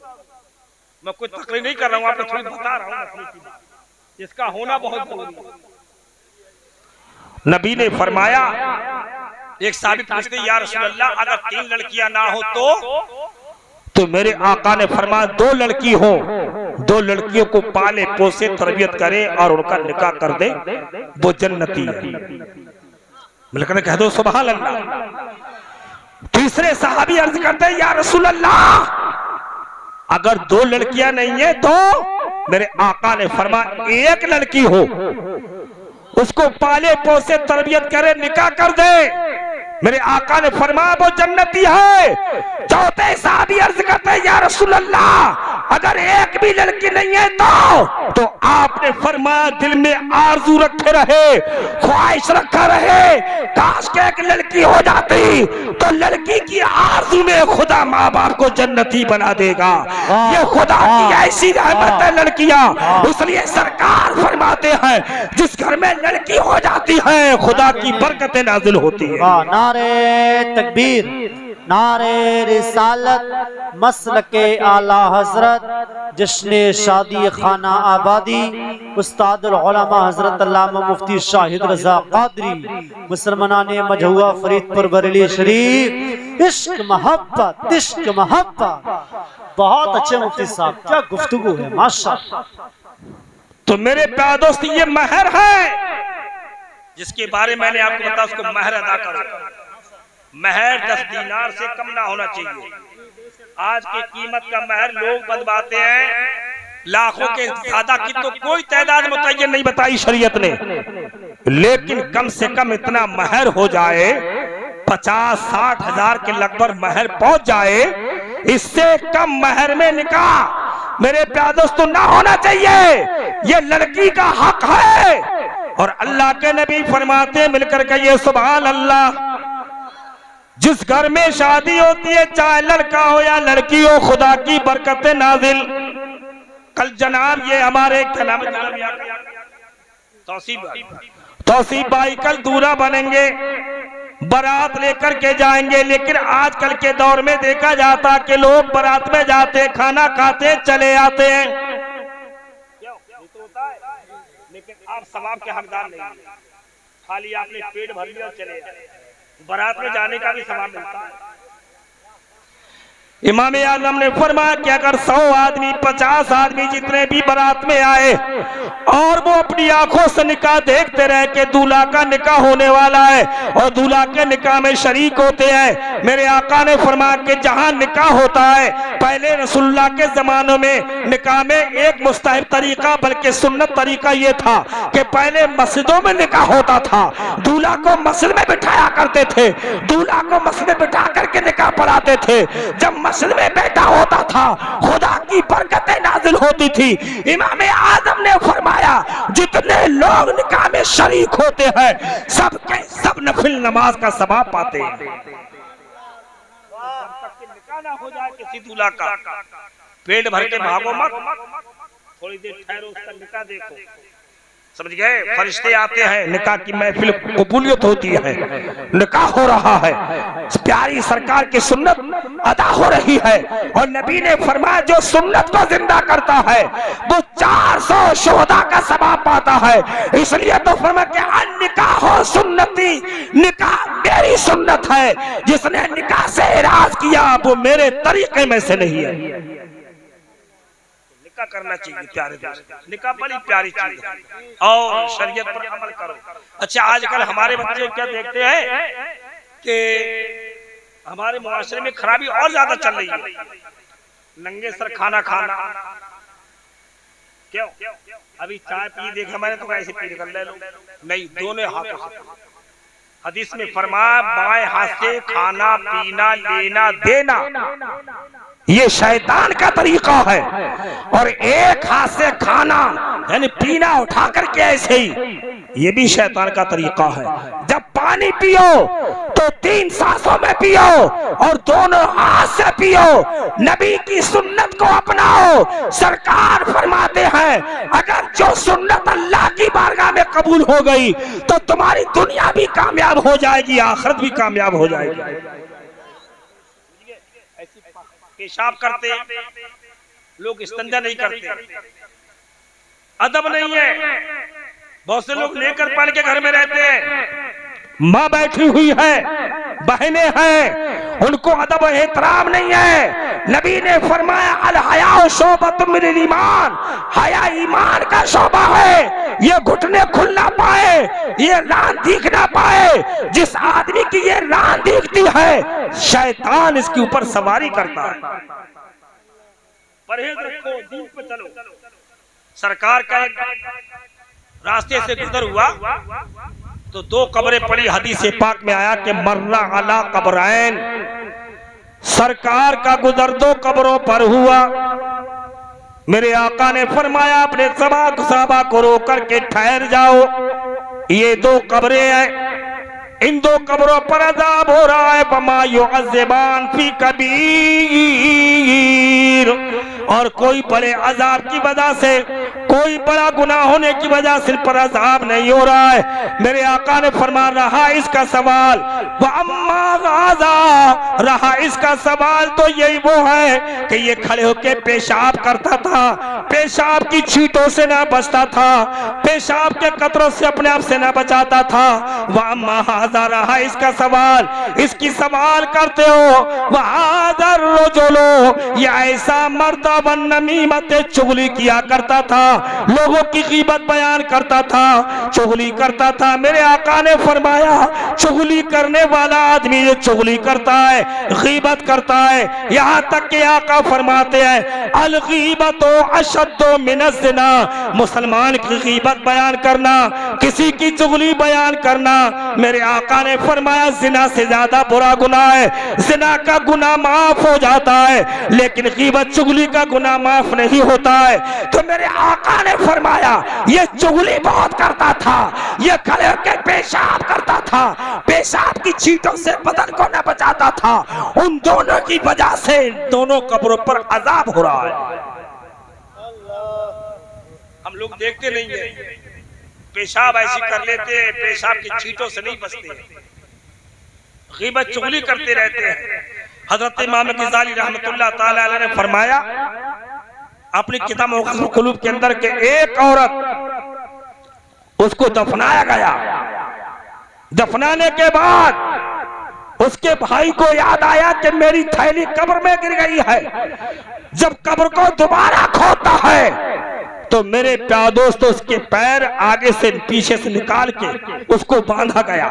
मैं कोई तकरीर नहीं कर रहा हूँ, आपको थोड़ी बता रहा हूँ, इसका होना बहुत जरूरी है। नबी ने फरमाया, एक साबित पूछते या रसूल अल्लाह अगर 3 लड़कियां ना हो तो मेरे आका ने फरमाया 2 लड़की हो, 2 लड़कियों को पाले पोसे तरबियत करे और उनका निकाह कर दे, वो जन्नती है। मिलकर कह दो सुभान अल्लाह। तीसरे सहाबी अर्ज करते हैं या रसूल अल्लाह अगर 2 लड़कियां नहीं है तो मेरे आका ने फरमाया 1 लड़की हो, उसको पाले पोसे तरबियत करे, निकाह कर दे। मेरे आका ने फरमाया वो जन्नती है। चौथे साहबी अर्ज करते हैं या रसूल अल्लाह अगर 1 भी लड़की नहीं है तो आपने फरमाया दिल में आरजू रखे रहे, ख्वाहिश रखा रहे, काश के 1 लड़की हो जाती तो लड़की की आरजू में खुदा माँ बाप को जन्नती बना देगा। ये खुदा की ऐसी रहमत है लड़कियां। इसलिए सरकार फरमाते हैं जिस घर में लड़की हो जाती है खुदा की बरकतें नाजिल होती है। नारे तकबीर, नारे रिसालत, मसलके आला हजरत, जश्न शादी खाना आबादी, उस्तादुल उलमा हजरत अल्लामा मुफ्ती शाहिद रजा कादरी, मुसलमाने मजहुआ फरीदपुर बरेली शरीफ। इश्क मोहब्बत, इश्क मोहब्बत। बहुत अच्छे मुफ्ती साहब, क्या गुफ्तगू है माशाअल्लाह। तो मेरे प्यारे दोस्त ये महर है जिसके बारे में मैंने आपको बताया, उसको महर अदा करो। महर 10 दीनार से कम ना होना चाहिए। आज की कीमत का महर लोग बदलवाते हैं लाखों के ज्यादा की, तो कोई तादाद मुतय्यन नहीं बताई शरीयत ने। लेकिन कम से कम इतना महर हो जाए, 50-60 हजार के लगभग महर पहुंच जाए, इससे कम महर में निकाह मेरे प्यारे दोस्तों ना होना चाहिए। ये लड़की का हक है। और अल्लाह के नबी फरमाते मिलकर के ये सुभान अल्लाह, जिस घर में शादी होती है चाहे लड़का हो या लड़की हो, खुदा की बरकतें नाजिल। कल जनाब ये हमारे क्या नाम है तौसीफ भाई कल दूल्हा बनेंगे, बारात लेकर के जाएंगे। लेकिन आजकल के दौर में देखा जाता कि लोग बारात में जाते, खाना खाते, चले आते हैं, लेकिन आप सवाब के हकदार नहीं, खाली आपने पेट भर लिया और चले जाए। बारात में जाने का भी सवाब मिलता है। इमाम आजम ने फरमाया कि अगर 100 आदमी 50 आदमी जितने भी बारात में आए और वो अपनी आंखों से निकाह देखते रहे कि दूल्हा का निकाह होने वाला है और दूल्हा के निकाह में शरीक होते हैं, मेरे आका ने फरमाया कि जहां निकाह होता है, पहले रसूलुल्लाह के जमानों में निकाह में एक मुस्तहब तरीका बल्कि सुन्नत तरीका ये था कि पहले मस्जिदों में निकाह होता था, दूल्हा को मस्जिद में बिठाया करते थे, दूल्हा को मस्जिद में बिठा करके निकाह पढ़ाते थे। जब मस्जिद में बैठा होता था खुदा की बरकतें नाजिल होती थी। इमाम आजम ने फरमाया जितने लोग निकाह में शरीक होते हैं सब के सब नफिल नमाज का सवाब पाते हैं। निकाह ना हो जाए किसी दूल्हा का, पेट भर के भागो मत, थोड़ी देर ठहरो, उसका निकाह देखो। समझ गए? फरिश्ते आते हैं, निकाह की महफिल कबूलियत होती है, निकाह हो रहा है, प्यारी सरकार की सुन्नत अदा हो रही है। और नबी ने फरमाया जो सुन्नत को जिंदा करता है वो 400 शुहदा का सवाब पाता है। इसलिए तो फरमाया कि निकाह हो सुन्नती, निकाह मेरी सुन्नत है, जिसने निकाह से इराज किया वो मेरे तरीके में से नहीं है। निकाह करना चाहिए प्यारे दोस्त, निकाह बड़ी प्यारी चीज है और शरीयत पर अमल करो। अच्छा आजकल हमारे बच्चे क्या देखते हैं कि हमारे मुआशरे में खराबी और ज्यादा चल रही है, नंगे सर खाना खाना। क्यों? अभी चाय पी देखा मैंने तो ऐसे पी कर ले लो, नहीं दोनों हाथों से। हदीस में फरमाया बाएं हाथ से खाना पीना लेना देना ये शैतान का तरीका है, और एक हाथ से खाना यानी पीना उठा करके ऐसे ही ये भी शैतान का तरीका है। जब पानी पियो तो 3 सांसों में पियो और दोनों हाथ से पियो। नबी की सुन्नत को अपनाओ। सरकार फरमाते हैं अगर जो सुन्नत अल्लाह की बारगाह में कबूल हो गई तो तुम्हारी दुनिया भी कामयाब हो जाएगी, आखिरत भी कामयाब हो जाएगी। पेशाब करते लोग, इस्तिंजा नहीं करते, अदब नहीं है। बहुत से लोग लेकर पानी के घर में रहते हैं, माँ बैठी हुई है, बहनें हैं, उनको अदब एहतराम नहीं है। नबी ने फरमाया अल हया शोबतुम मिनल ईमान, हया ईमान का शोबा है। ये घुटने खुल ना पाए, ये रान दिख ना पाए। जिस आदमी की ये रान दिखती है शैतान इसके ऊपर सवारी करता है। परहेज रखो, दीन पे चलो। सरकार का एक रास्ते से गुजर हुआ तो 2 कब्रें पड़ी। हदीस पाक में आया कि मर्रा अला कब्रैन, सरकार का गुजर 2 कब्रों पर हुआ। मेरे आका ने फरमाया अपने सहाबा को रोक करके ठहर जाओ, ये 2 कब्रें हैं, इन 2 कब्रों पर अज़ाब हो रहा है। बमा युअज़्ज़िबान फी कबीर, और कोई बड़े अजाब की वजह से, कोई बड़ा गुनाह होने की वजह से पर अजाब नहीं हो रहा है। मेरे आका ने फरमा रहा इसका सवाल व अम्मा गाज़ा, रहा इसका सवाल तो यही वो है कि ये खड़े होके पेशाब करता था, पेशाब की छींटों से ना बचता था, पेशाब के कतरों से अपने आप से ना बचाता था। व अम्मा हाज़ा, रहा इसका सवाल, इसकी सवाल करते हो वहादर रोजोलो, ये ऐसा मर्दा वन नमीमत चुगली किया करता था, लोगों की गीबत बयान करता था, चुगली करता था। मेरे आका ने फरमाया चुगली करने वाला आदमी ये चुगली करता है, गीबत करता है। यहाँ तक के आका फरमाते हैं अल गीबतो अशद्दो मिनज़ ज़िना, मुसलमान की गीबत बयान करना, किसी की चुगली बयान करना, मेरे आका ने फरमाया जिना से ज्यादा बुरा गुनाह है। जिना का गुनाह माफ हो जाता है लेकिन गीबत चुगली का गुनाह माफ नहीं होता है। तो मेरे आका ने फरमाया ये चुगली बहुत करता था, ये खड़े के पेशाब करता था, पेशाब की छींटों से बदन को न बचाता था। उन दोनों की वजह से दोनों कब्रों पर अजाब हो रहा है। हम लोग देखते नहीं है, पेशाब ऐसी कर लेते हैं, पेशाब की छींटों से नहीं बचते, गीबत चुगली करते रहते हैं। हजरत इमाम ग़ज़ाली रहमतुल्लाह ताला अलैह ने फरमाया अपनी किताब मुग़ज़्ज़ल क़ुलूब के अंदर के एक औरत उसको दफनाया गया, दफनाने के बाद उसके भाई को याद आया कि मेरी थैली कब्र में गिर गई है। जब कब्र को दोबारा खोदता है तो मेरे प्यार दोस्तों उसके पैर आगे से पीछे से निकाल के उसको बांधा गया।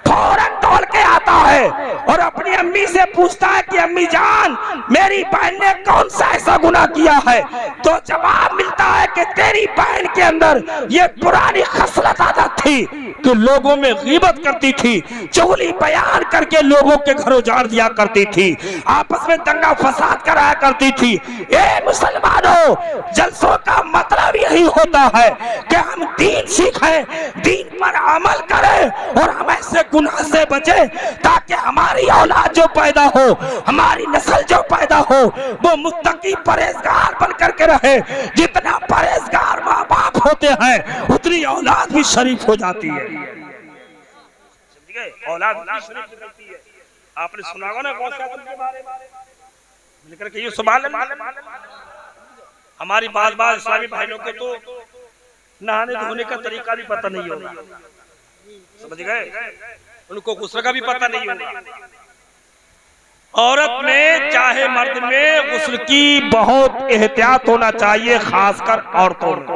फौरन दौड़ के आता है और अपनी अम्मी से पूछता है कि अम्मी जान मेरी बहन ने कौन सा ऐसा गुनाह किया है। तो जवाब मिलता है कि तेरी बहन के अंदर ये पुरानी खसलत आदत थी कि लोगों में गीबत करती थी, चुगली बयान करके लोगों के घर उजाड़ दिया करती थी, आपस में दंगा फसाद कराया करती थी। ए मुसलमानों, जलसों का मतलब यही होता है कि हम दीन सीखें, दीन पर अमल करें और हम ऐसे गुनाह से बचे ताकि हमारी औलाद जो पैदा हो, हमारी नस्ल जो पैदा हो वो मुत्तकी परहेजगार बन करके रहे। जितना परहेजगार माँ बाप होते हैं उतनी औलाद भी शरीफ हो जाती है। औलाद भी शरीफ होती है। आपने सुना होगा ना गौसे आज़म के बारे में, लेकर के ये सुभान अल्लाह। हमारी बाल इस्लामी भाइयों को तो नहाने धोने का तरीका भी पता नहीं होगा, समझ गए, उनको गुस्ल का भी पता नहीं होगा। औरत में चाहे मर्द में गुस्ल की बहुत एहतियात होना चाहिए, खासकर औरतों में।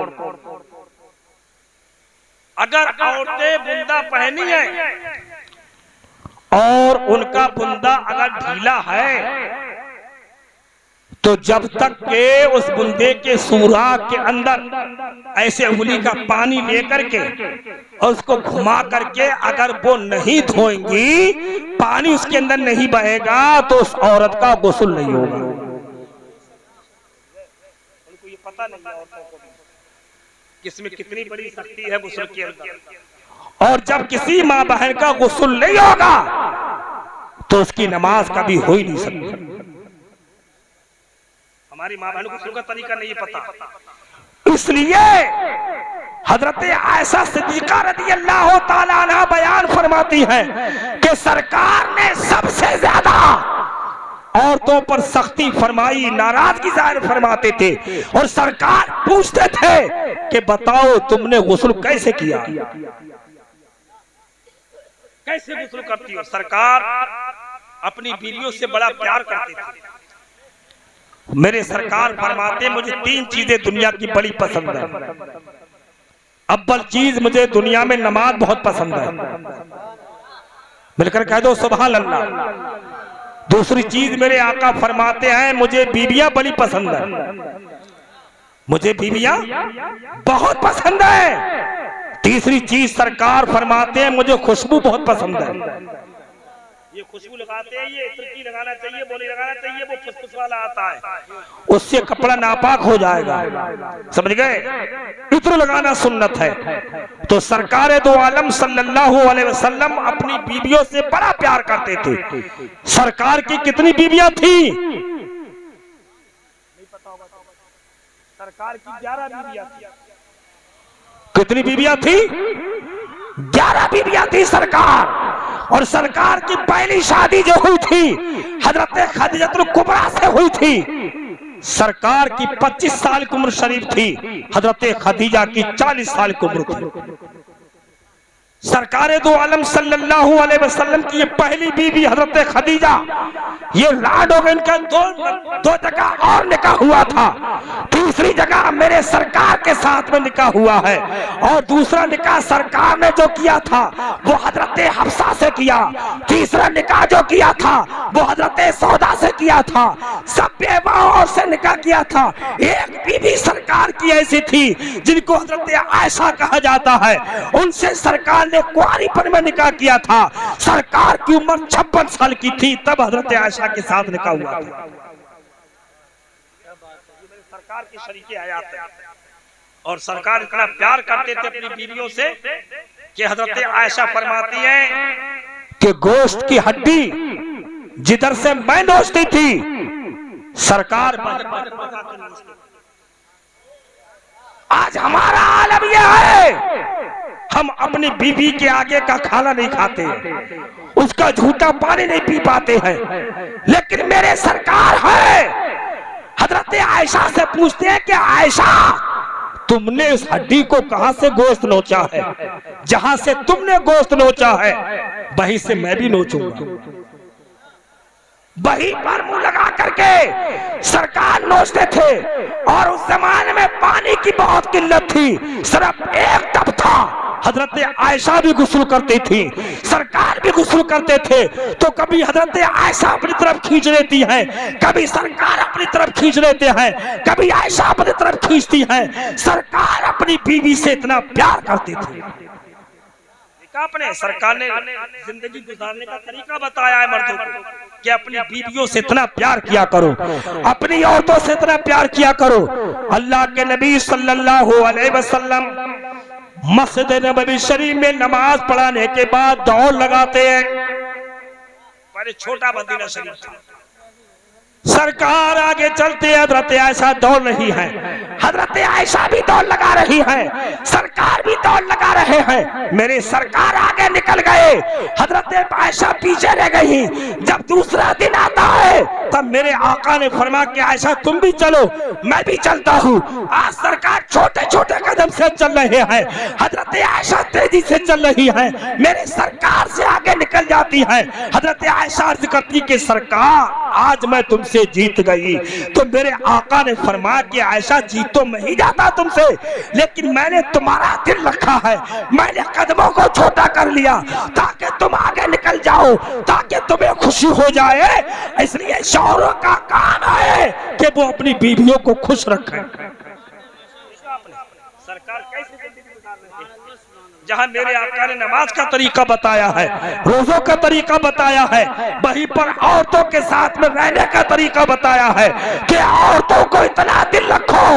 अगर औरतें बुंदा पहनी है और उनका बुंदा अगर ढीला है तो जब तक के उस बुंदे के सुराख के अंदर ऐसे उंगली का पानी लेकर के और उसको घुमा करके अगर वो नहीं धोएंगी, पानी उसके अंदर नहीं बहेगा तो उस औरत का गुस्ल नहीं होगा। उनको ये पता नहीं है औरतों को किसमें कितनी बड़ी शक्ति है गुस्ल के अंदर। और जब किसी माँ बहन का गुस्ल नहीं होगा तो उसकी नमाज कभी हो ही नहीं सकती। हमारी माँ बहनों को गुस्ल का तरीका नहीं पता, इसलिए हजरत आयशा सिद्दीका रज़ियल्लाहु ताला अन्हा बयान फरमाती है कि सरकार ने सबसे ज्यादा औरतों पर सख्ती फरमाई, नाराजगी जाहिर फरमाते थे और सरकार पूछते थे कि बताओ तुमने गुस्ल कैसे किया, कैसे गुस्ल करती हो। सरकार अपनी बीवियों से बड़ा प्यार करते थे। मेरे सरकार फरमाते मुझे 3 चीजें दुनिया की बड़ी पसंद है। अव्वल चीज मुझे दुनिया में नमाज बहुत पसंद है, मिलकर कह दो सुभान अल्लाह। दूसरी चीज मेरे आका फरमाते हैं मुझे बीवियां बड़ी पसंद है, मुझे बीवियां बहुत पसंद है। तीसरी चीज सरकार फरमाते हैं मुझे खुशबू बहुत पसंद है। ये खुशबू लगाते हैं, ये इत्र लगाना चाहिए, बोली लगाना चाहिए, वो फुसफुस वाला आता है, उससे कपड़ा नापाक हो जाएगा, समझ गए। इत्र लगाना सुन्नत है। तो सरकार दो आलम सल्लल्लाहु अलैहि वसल्लम अपनी बीवियों से बड़ा प्यार करते थे। सरकार की कितनी बीवियां थी? सरकार की 11 बीवियां थी। कितनी बीवियां थी? 11 बीवियां थी सरकार। और सरकार की पहली शादी जो हुई थी हजरत खदीजतुल कुबरा से हुई थी। सरकार की 25 साल की उम्र शरीफ थी, हजरत खदीजा की 40 साल की उम्र थी। सरकारे दो आलम सल्लल्लाहु अलैहि वसल्लम की ये पहली बीवी हजरत खदीजा, ये लाड हो गए। इनका दो जगह और निकाह हुआ था। तीसरी जगह मेरे सरकार के साथ में निकाह हुआ है, और दूसरा निकाह सरकार ने जो किया था वो हजरत हफ्सा से किया। तीसरा निकाह जो किया था वो हजरत सौदा से किया था। सब बेवाओं से निकाह किया था। एक बीवी सरकार की ऐसी थी जिनको हजरत आयशा कहा जाता है, उनसे सरकार ने कुंवारीपन में निकाह किया था। सरकार की उम्र 56 साल की थी तब हजरत आयशा के साथ निकाह हुआ था। सरकार की शरीके आयात है। और सरकार इतना प्यार करते थे अपनी बीवियों से कि हजरत आयशा फरमाती है कि गोश्त की हड्डी जिधर से मैं नोचती थी सरकार आज हमारा आलम यह है, हम अपनी बीवी के आगे का खाना नहीं खाते, उसका झूठा पानी नहीं पी पाते हैं। लेकिन मेरे सरकार है, हजरत आयशा से पूछते हैं कि आयशा तुमने इस हड्डी को कहां से गोश्त नोचा है? जहां से तुमने गोश्त नोचा है वहीं से मैं भी नोचूंगा। वही पर मुंह लगा करके सरकार नोचते थे। और उस जमाने में पानी की बहुत किल्लत थी, सिर्फ एक टब था। हजरत आयशा भी गुस्ल करती थी, सरकार भी गुस्ल करते थे। तो कभी हजरत आयशा अपनी तरफ खींच लेती हैं, कभी सरकार अपनी तरफ खींच लेते हैं, कभी आयशा अपनी तरफ खींचती हैं। सरकार अपनी बीवी से इतना प्यार करती थी। अपने सरकार ने जिंदगी गुजारने का तरीका बताया है मर्दों को कि अपनी बीवियों से इतना प्यार किया करो, अपनी औरतों से इतना प्यार किया करो। अल्लाह के नबी सल्लल्लाहु अलैहि वसल्लम मस्जिद नबवी शरीफ में नमाज पढ़ाने के बाद दौड़ लगाते हैं। पहले छोटा मदीना शरीफ था, सरकार आगे चलते हैं, हजरत आयशा दौड़ रही है, हजरत आयशा भी दौड़ लगा रही है, सरकार भी दौड़ लगा रहे हैं। मेरे सरकार आगे निकल गए, हजरत आयशा पीछे रह गई। जब दूसरा दिन आता है तब मेरे आका ने फरमा कि आयशा तुम भी चलो, मैं भी चलता हूँ। आज सरकार छोटे छोटे कदम से चल रहे हैं, हजरत आयशा तेजी से चल रही है, मेरे सरकार से आगे निकल जाती है। हजरत आयशा अर्ज करती कि सरकार आज मैं तुमसे जीत गई। तो मेरे आका ने फरमाया कि आयशा जीत तो मैं ही जाता तुमसे, लेकिन मैंने तुम्हारा दिल रखा है, मैंने कदमों को छोटा कर लिया ताकि तुम आगे निकल जाओ, ताकि तुम्हें खुशी हो जाए। इसलिए शौहरों का काम है कि वो अपनी बीवियों को खुश रखें। सरकार कैसे जहां मेरे आका ने नमाज का तरीका बताया है, रोजों का तरीका बताया है, वहीं पर औरतों के साथ में रहने का तरीका बताया है कि औरतों को इतना दिल रखो,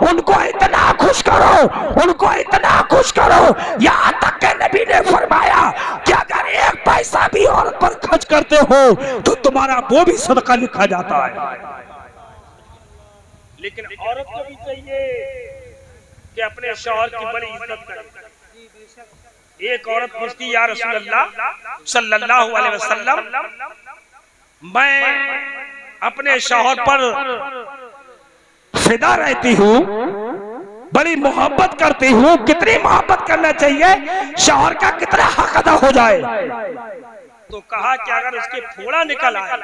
उनको इतना खुश करो, उनको इतना खुश करो। यहाँ तक के नबी ने फरमाया कि अगर एक पैसा भी औरत पर खर्च करते हो तो तुम्हारा वो भी सदका लिखा जाता है। लेकिन औरत को भी चाहिए कि अपने शौहर की बड़ी इज्जत करे। एक औरत पूछती या रसूल अल्लाह सल्लल्लाहु अलैहि वसल्लम, मैं अपने शौहर पर फिदा रहती हूँ, बड़ी मोहब्बत करती हूँ, कितनी मोहब्बत करना चाहिए, शौहर का कितना हक अदा हो जाए? तो कहा कि अगर उसके फोड़ा निकल आए,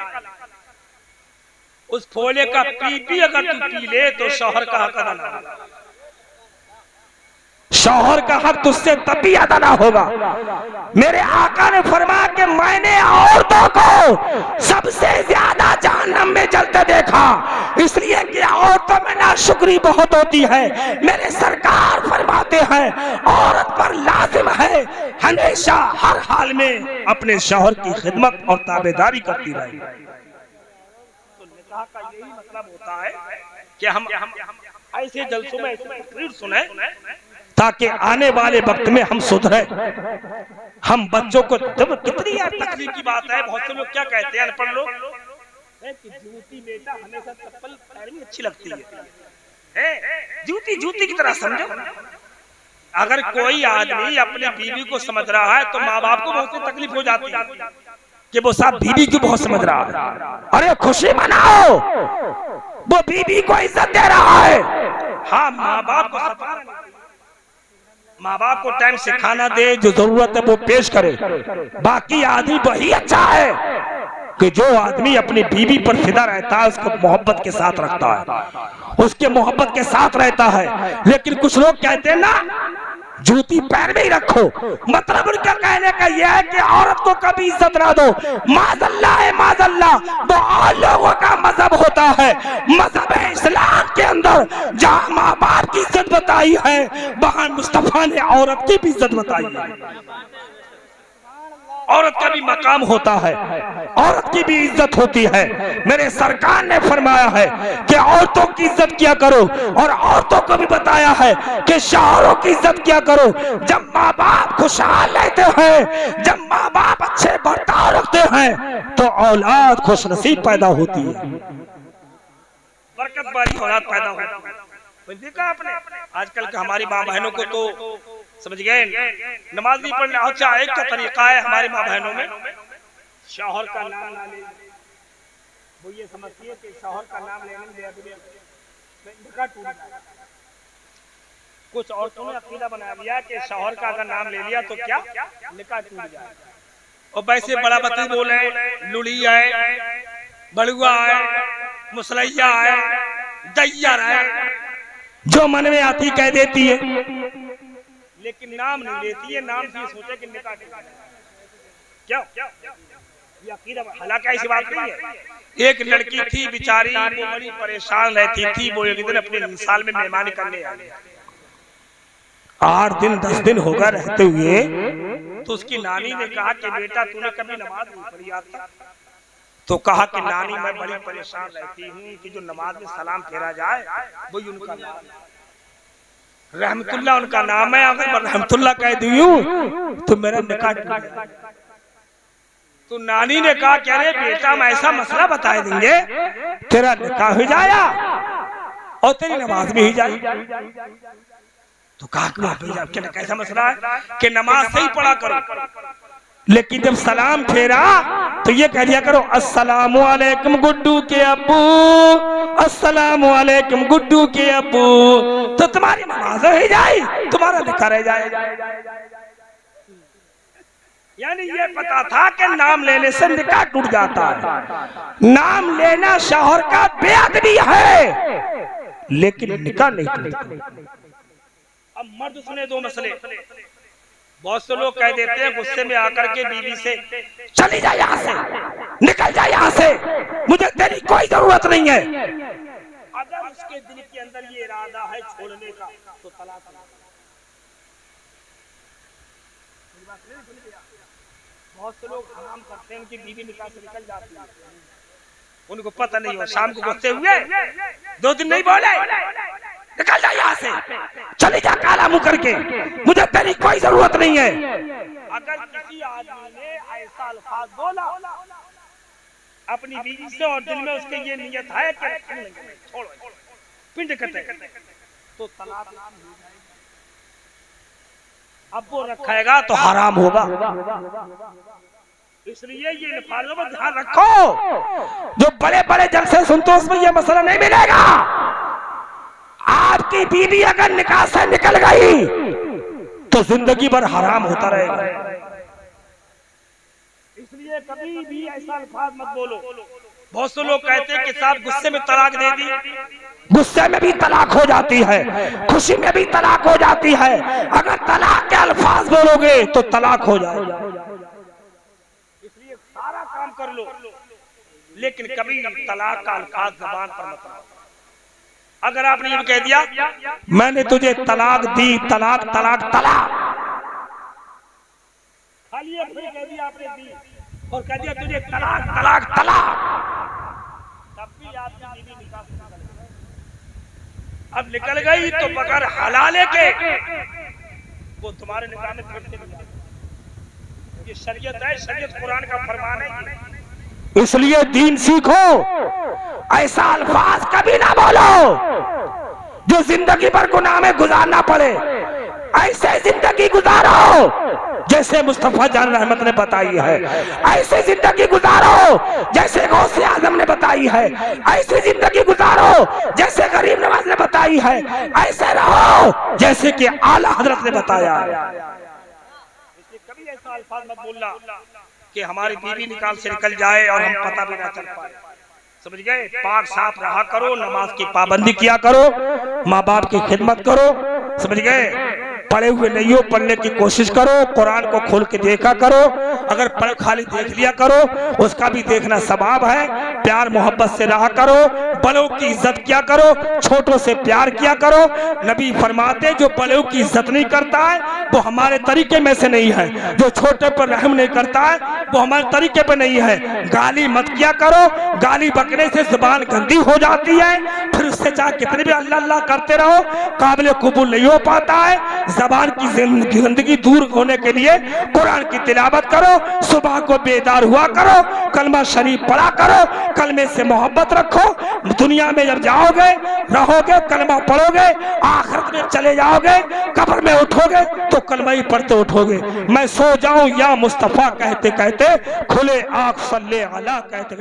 उस फोड़े का पी अगर तू पी ले तो शौहर का हक अदा ना होगा, शौहर का हक तुझसे तब भी अदा ना होगा। मेरे आका ने फरमाया कि मैंने औरतों को सबसे ज्यादा जहन्नम में जलते देखा, इसलिए कि औरतों में नाशुक्री बहुत होती है। मेरे सरकार फरमाते हैं औरत पर लाजिम है हमेशा हर हाल में अपने शौहर की खिदमत और ताबेदारी करती रहे। तो निकाह का यही मतलब होता है कि हम ऐसे जलसों में ऐसे तकरीर सुने ताकि आने वाले वक्त में हम सुधरे। हम बच्चों को कितनी तकलीफ की बात है, बहुत से लोग क्या कहते हैं अनपढ़ लोग कि जूती बेटा हमेशा चप्पल पैर में अच्छी लगती है, जूती जूती की तरह समझो। अगर कोई आदमी अपनी बीवी को समझ रहा है तो माँ बाप को बहुत सी तकलीफ हो जाती है कि वो साहब बीवी को बहुत समझ रहा है। अरे खुशी मनाओ, वो बीवी को इज्जत दे रहा है। हाँ, माँ बाप को माँ बाप को टाइम से खाना दे, जो जरूरत है वो पेश करे। बाकी आदमी वही अच्छा है कि जो आदमी अपनी बीवी पर फिदा रहता है, उसको मोहब्बत के साथ रखता है, उसके मोहब्बत के साथ रहता है। लेकिन कुछ लोग कहते हैं ना, जूती पैर में ही रखो। मतलब उनका कहने का यह है कि औरत को कभी इज्जत ना दो। माज़अल्लाह है, माज़अल्लाह तो और लोगों का मजहब होता है। मजहब इस्लाम के अंदर जहाँ माँ बाप की इज्जत बताई है, वहाँ मुस्तफा ने औरत की भी इज्जत बताई है। औरत का भी मकाम होता है, औरत की भी इज्जत होती है। मेरे सरकार ने फरमाया है कि औरतों की इज्जत किया करो, और औरतों को भी बताया है कि शौहरों की इज्जत किया करो। जब माँ बाप खुशहाल रहते हैं, जब माँ बाप अच्छे बर्ताव रखते हैं, तो औलाद खुशनसीब पैदा होती है, बरकत वाली औलाद पैदा होती है। देखा आपने आजकल के हमारी माँ बहनों को तो समझ गए, नमाज नहीं पढ़ना। अच्छा, एक का तरीका है हमारी माँ बहनों में, शौहर का नाम ना ले, वो ये समझती है कि शौहर का नाम लेने में निकाह टूट जाएगा। कुछ औरतों ने अकीदा बना लिया कि शौहर का अगर नाम ले लिया तो क्या निकाह टूट जाएगा। और वैसे बड़ा बती बोले, लुड़ी आए, बड़ुआ आए, मुसलैया आए, दैयर आए, जो मन में आती कह देती है, लेकिन नाम नहीं लेती है। नाम से सोचे कि निकाह क्यों, ये अकीदा। हालांकि ऐसी बात नहीं है। एक लड़की थी बेचारी, वो बड़ी परेशान रहती थी। वो एक दिन अपने साल में मेहमानी करने आई, 8 दिन 10 दिन होगा रहते हुए, तो उसकी नानी ने कहा कि बेटा तूने कभी नमाज नहीं पढ़ी आज तक? तो कहा कि नानी मैं बड़ी परेशान रहती हूँ कि जो नमाज में सलाम फेरा जाए वही उनका नाम है। रहमतुल्लाह उनका नाम है, अगर मैं रहमतुल्लाह कह दूं तो मेरा निकाह टूट जाएगा। तो नानी ने कहा कि अरे बेटा हम ऐसा मसला बता देंगे, तेरा निकाह हो जाएगा और तेरी नमाज भी हो जाएगी। तो कहा कि कैसा मसला है कि नमाज सही पढ़ा करो, लेकिन जब सलाम फेरा तो ये कह दिया करो अस्सलामु अलैकुम गुड्डू के अब्बू, अस्सलामु अलैकुम गुड्डू के अब्बू, तो तुम्हारी नमाज हो जाए, तुम्हारा निकाह रह जाएगा। यानी ये पता था कि नाम लेने से निकाह टूट जाता है। नाम लेना शौहर का बेअदबी है, लेकिन निकाह नहीं टूटता। अब मर्द सुने दो मसले। बहुत से लोग कह देते हैं गुस्से में आकर के बीवी से, चली जा यहाँ से, निकल जा यहाँ से, मुझे तेरी कोई जरूरत नहीं है। अगर उसके दिल के अंदर ये इरादा है छोड़ने का तो तलाक। बहुत से लोग हराम करते हैं, उनकी बीवी निकाह से निकल जाती है, उनको पता नहीं हो। शाम को गुस्से हुए, 2 दिन नहीं बोले, निकल जा यहाँ से, चली जा काला मुंह करके, मुझे तेरी कोई जरूरत नहीं है। अगर किसी आदमी ने ऐसा अल्फाज बोला अपनी बीवी से और दिल में उसके ये नियत है कि छोड़ो पिंड करते, तो तलाक हो जाएगा। अब वो रखेगा तो हराम होगा। इसलिए ये अल्फाजों पर ध्यान रखो। जो बड़े बड़े जलसे सुनते हो उसमें ये मसला नहीं मिलेगा। आपकी बीवी अगर निकाह से निकल गई तो जिंदगी भर हराम होता रहेगा। इसलिए कभी भी ऐसा अल्फाज मत बोलो। बहुत से लोग कहते हैं कि साहब गुस्से में तलाक दे दी, गुस्से में भी तलाक हो जाती है, खुशी में भी तलाक हो जाती है। अगर तलाक के अल्फाज बोलोगे तो तलाक हो जाएगा। इसलिए सारा काम कर लो, लेकिन कभी तलाक का अल्फाज जबान पर मत लाओ। अगर आपने ये कह दिया मैंने तुझे तलाक दी, तलाक तलाक तलाक, खाली कह दिया आपने दी और कह दिया तुझे तलाक तलाक तलाक, तब भी आपकी बीवी निकाह से निकल गई। अब निकल गई तो बगैर हलाले के वो तुम्हारे निकाह में फिरते नहीं। ये शरीयत है, शरीयत कुरान का फरमान है। इसलिए दीन सीखो, ऐसा अल्फाज कभी ना बोलो जो जिंदगी भर गुनाह में गुजारना पड़े। ऐसे जिंदगी गुजारो जैसे मुस्तफा जान रहमत ने बताई है, ऐसे जिंदगी गुजारो जैसे गौसे आजम ने बताई है, ऐसी जिंदगी गुजारो जैसे गरीब नवाज ने बताई है, ऐसे रहो जैसे कि आला हजरत ने बताया है। कभी ऐसा अल्फाज मत बोलना कि हमारी बीवी निकाल से निकल जाए और हम पता भी ना चल पाए। समझ गए? पाक साफ रहा करो, नमाज की पाबंदी किया करो, माँ बाप की खिदमत करो। समझ गए? पढ़े हुए नहीं हो, पढ़ने की कोशिश करो, कुरान को खोल के देखा करो। अगर पढ़ खाली देख लिया करो, उसका भी देखना सवाब है। प्यार मोहब्बत से रहा करो, बड़ों की इज्जत किया करो, छोटों से प्यार किया करो। नबी फरमाते जो बड़ों की इज्जत नहीं करता है वो हमारे तरीके में से नहीं है, जो छोटे पर रहम नहीं करता है वो हमारे तरीके पर नहीं है। गाली मत किया करो, गाली बकने से जुबान गंदी हो जाती है, फिर उससे चाहे कितने भी अल्लाह अल्लाह करते रहो काबिल कबूल नहीं हो पाता है। ज़बान की गंदगी दूर होने के लिए कुरान की तिलावत करो, सुबह को बेदार हुआ करो, कलमा शरीफ पढ़ा करो, कलमे से मोहब्बत रखो। दुनिया में जब जाओगे रहोगे, कलमा पढ़ोगे, आखिरत में चले जाओगे, कब्र में उठोगे तो कलमा ही पढ़ते उठोगे। मैं सो जाऊं या मुस्तफा कहते कहते खुले आँख सल्ले अला कहते।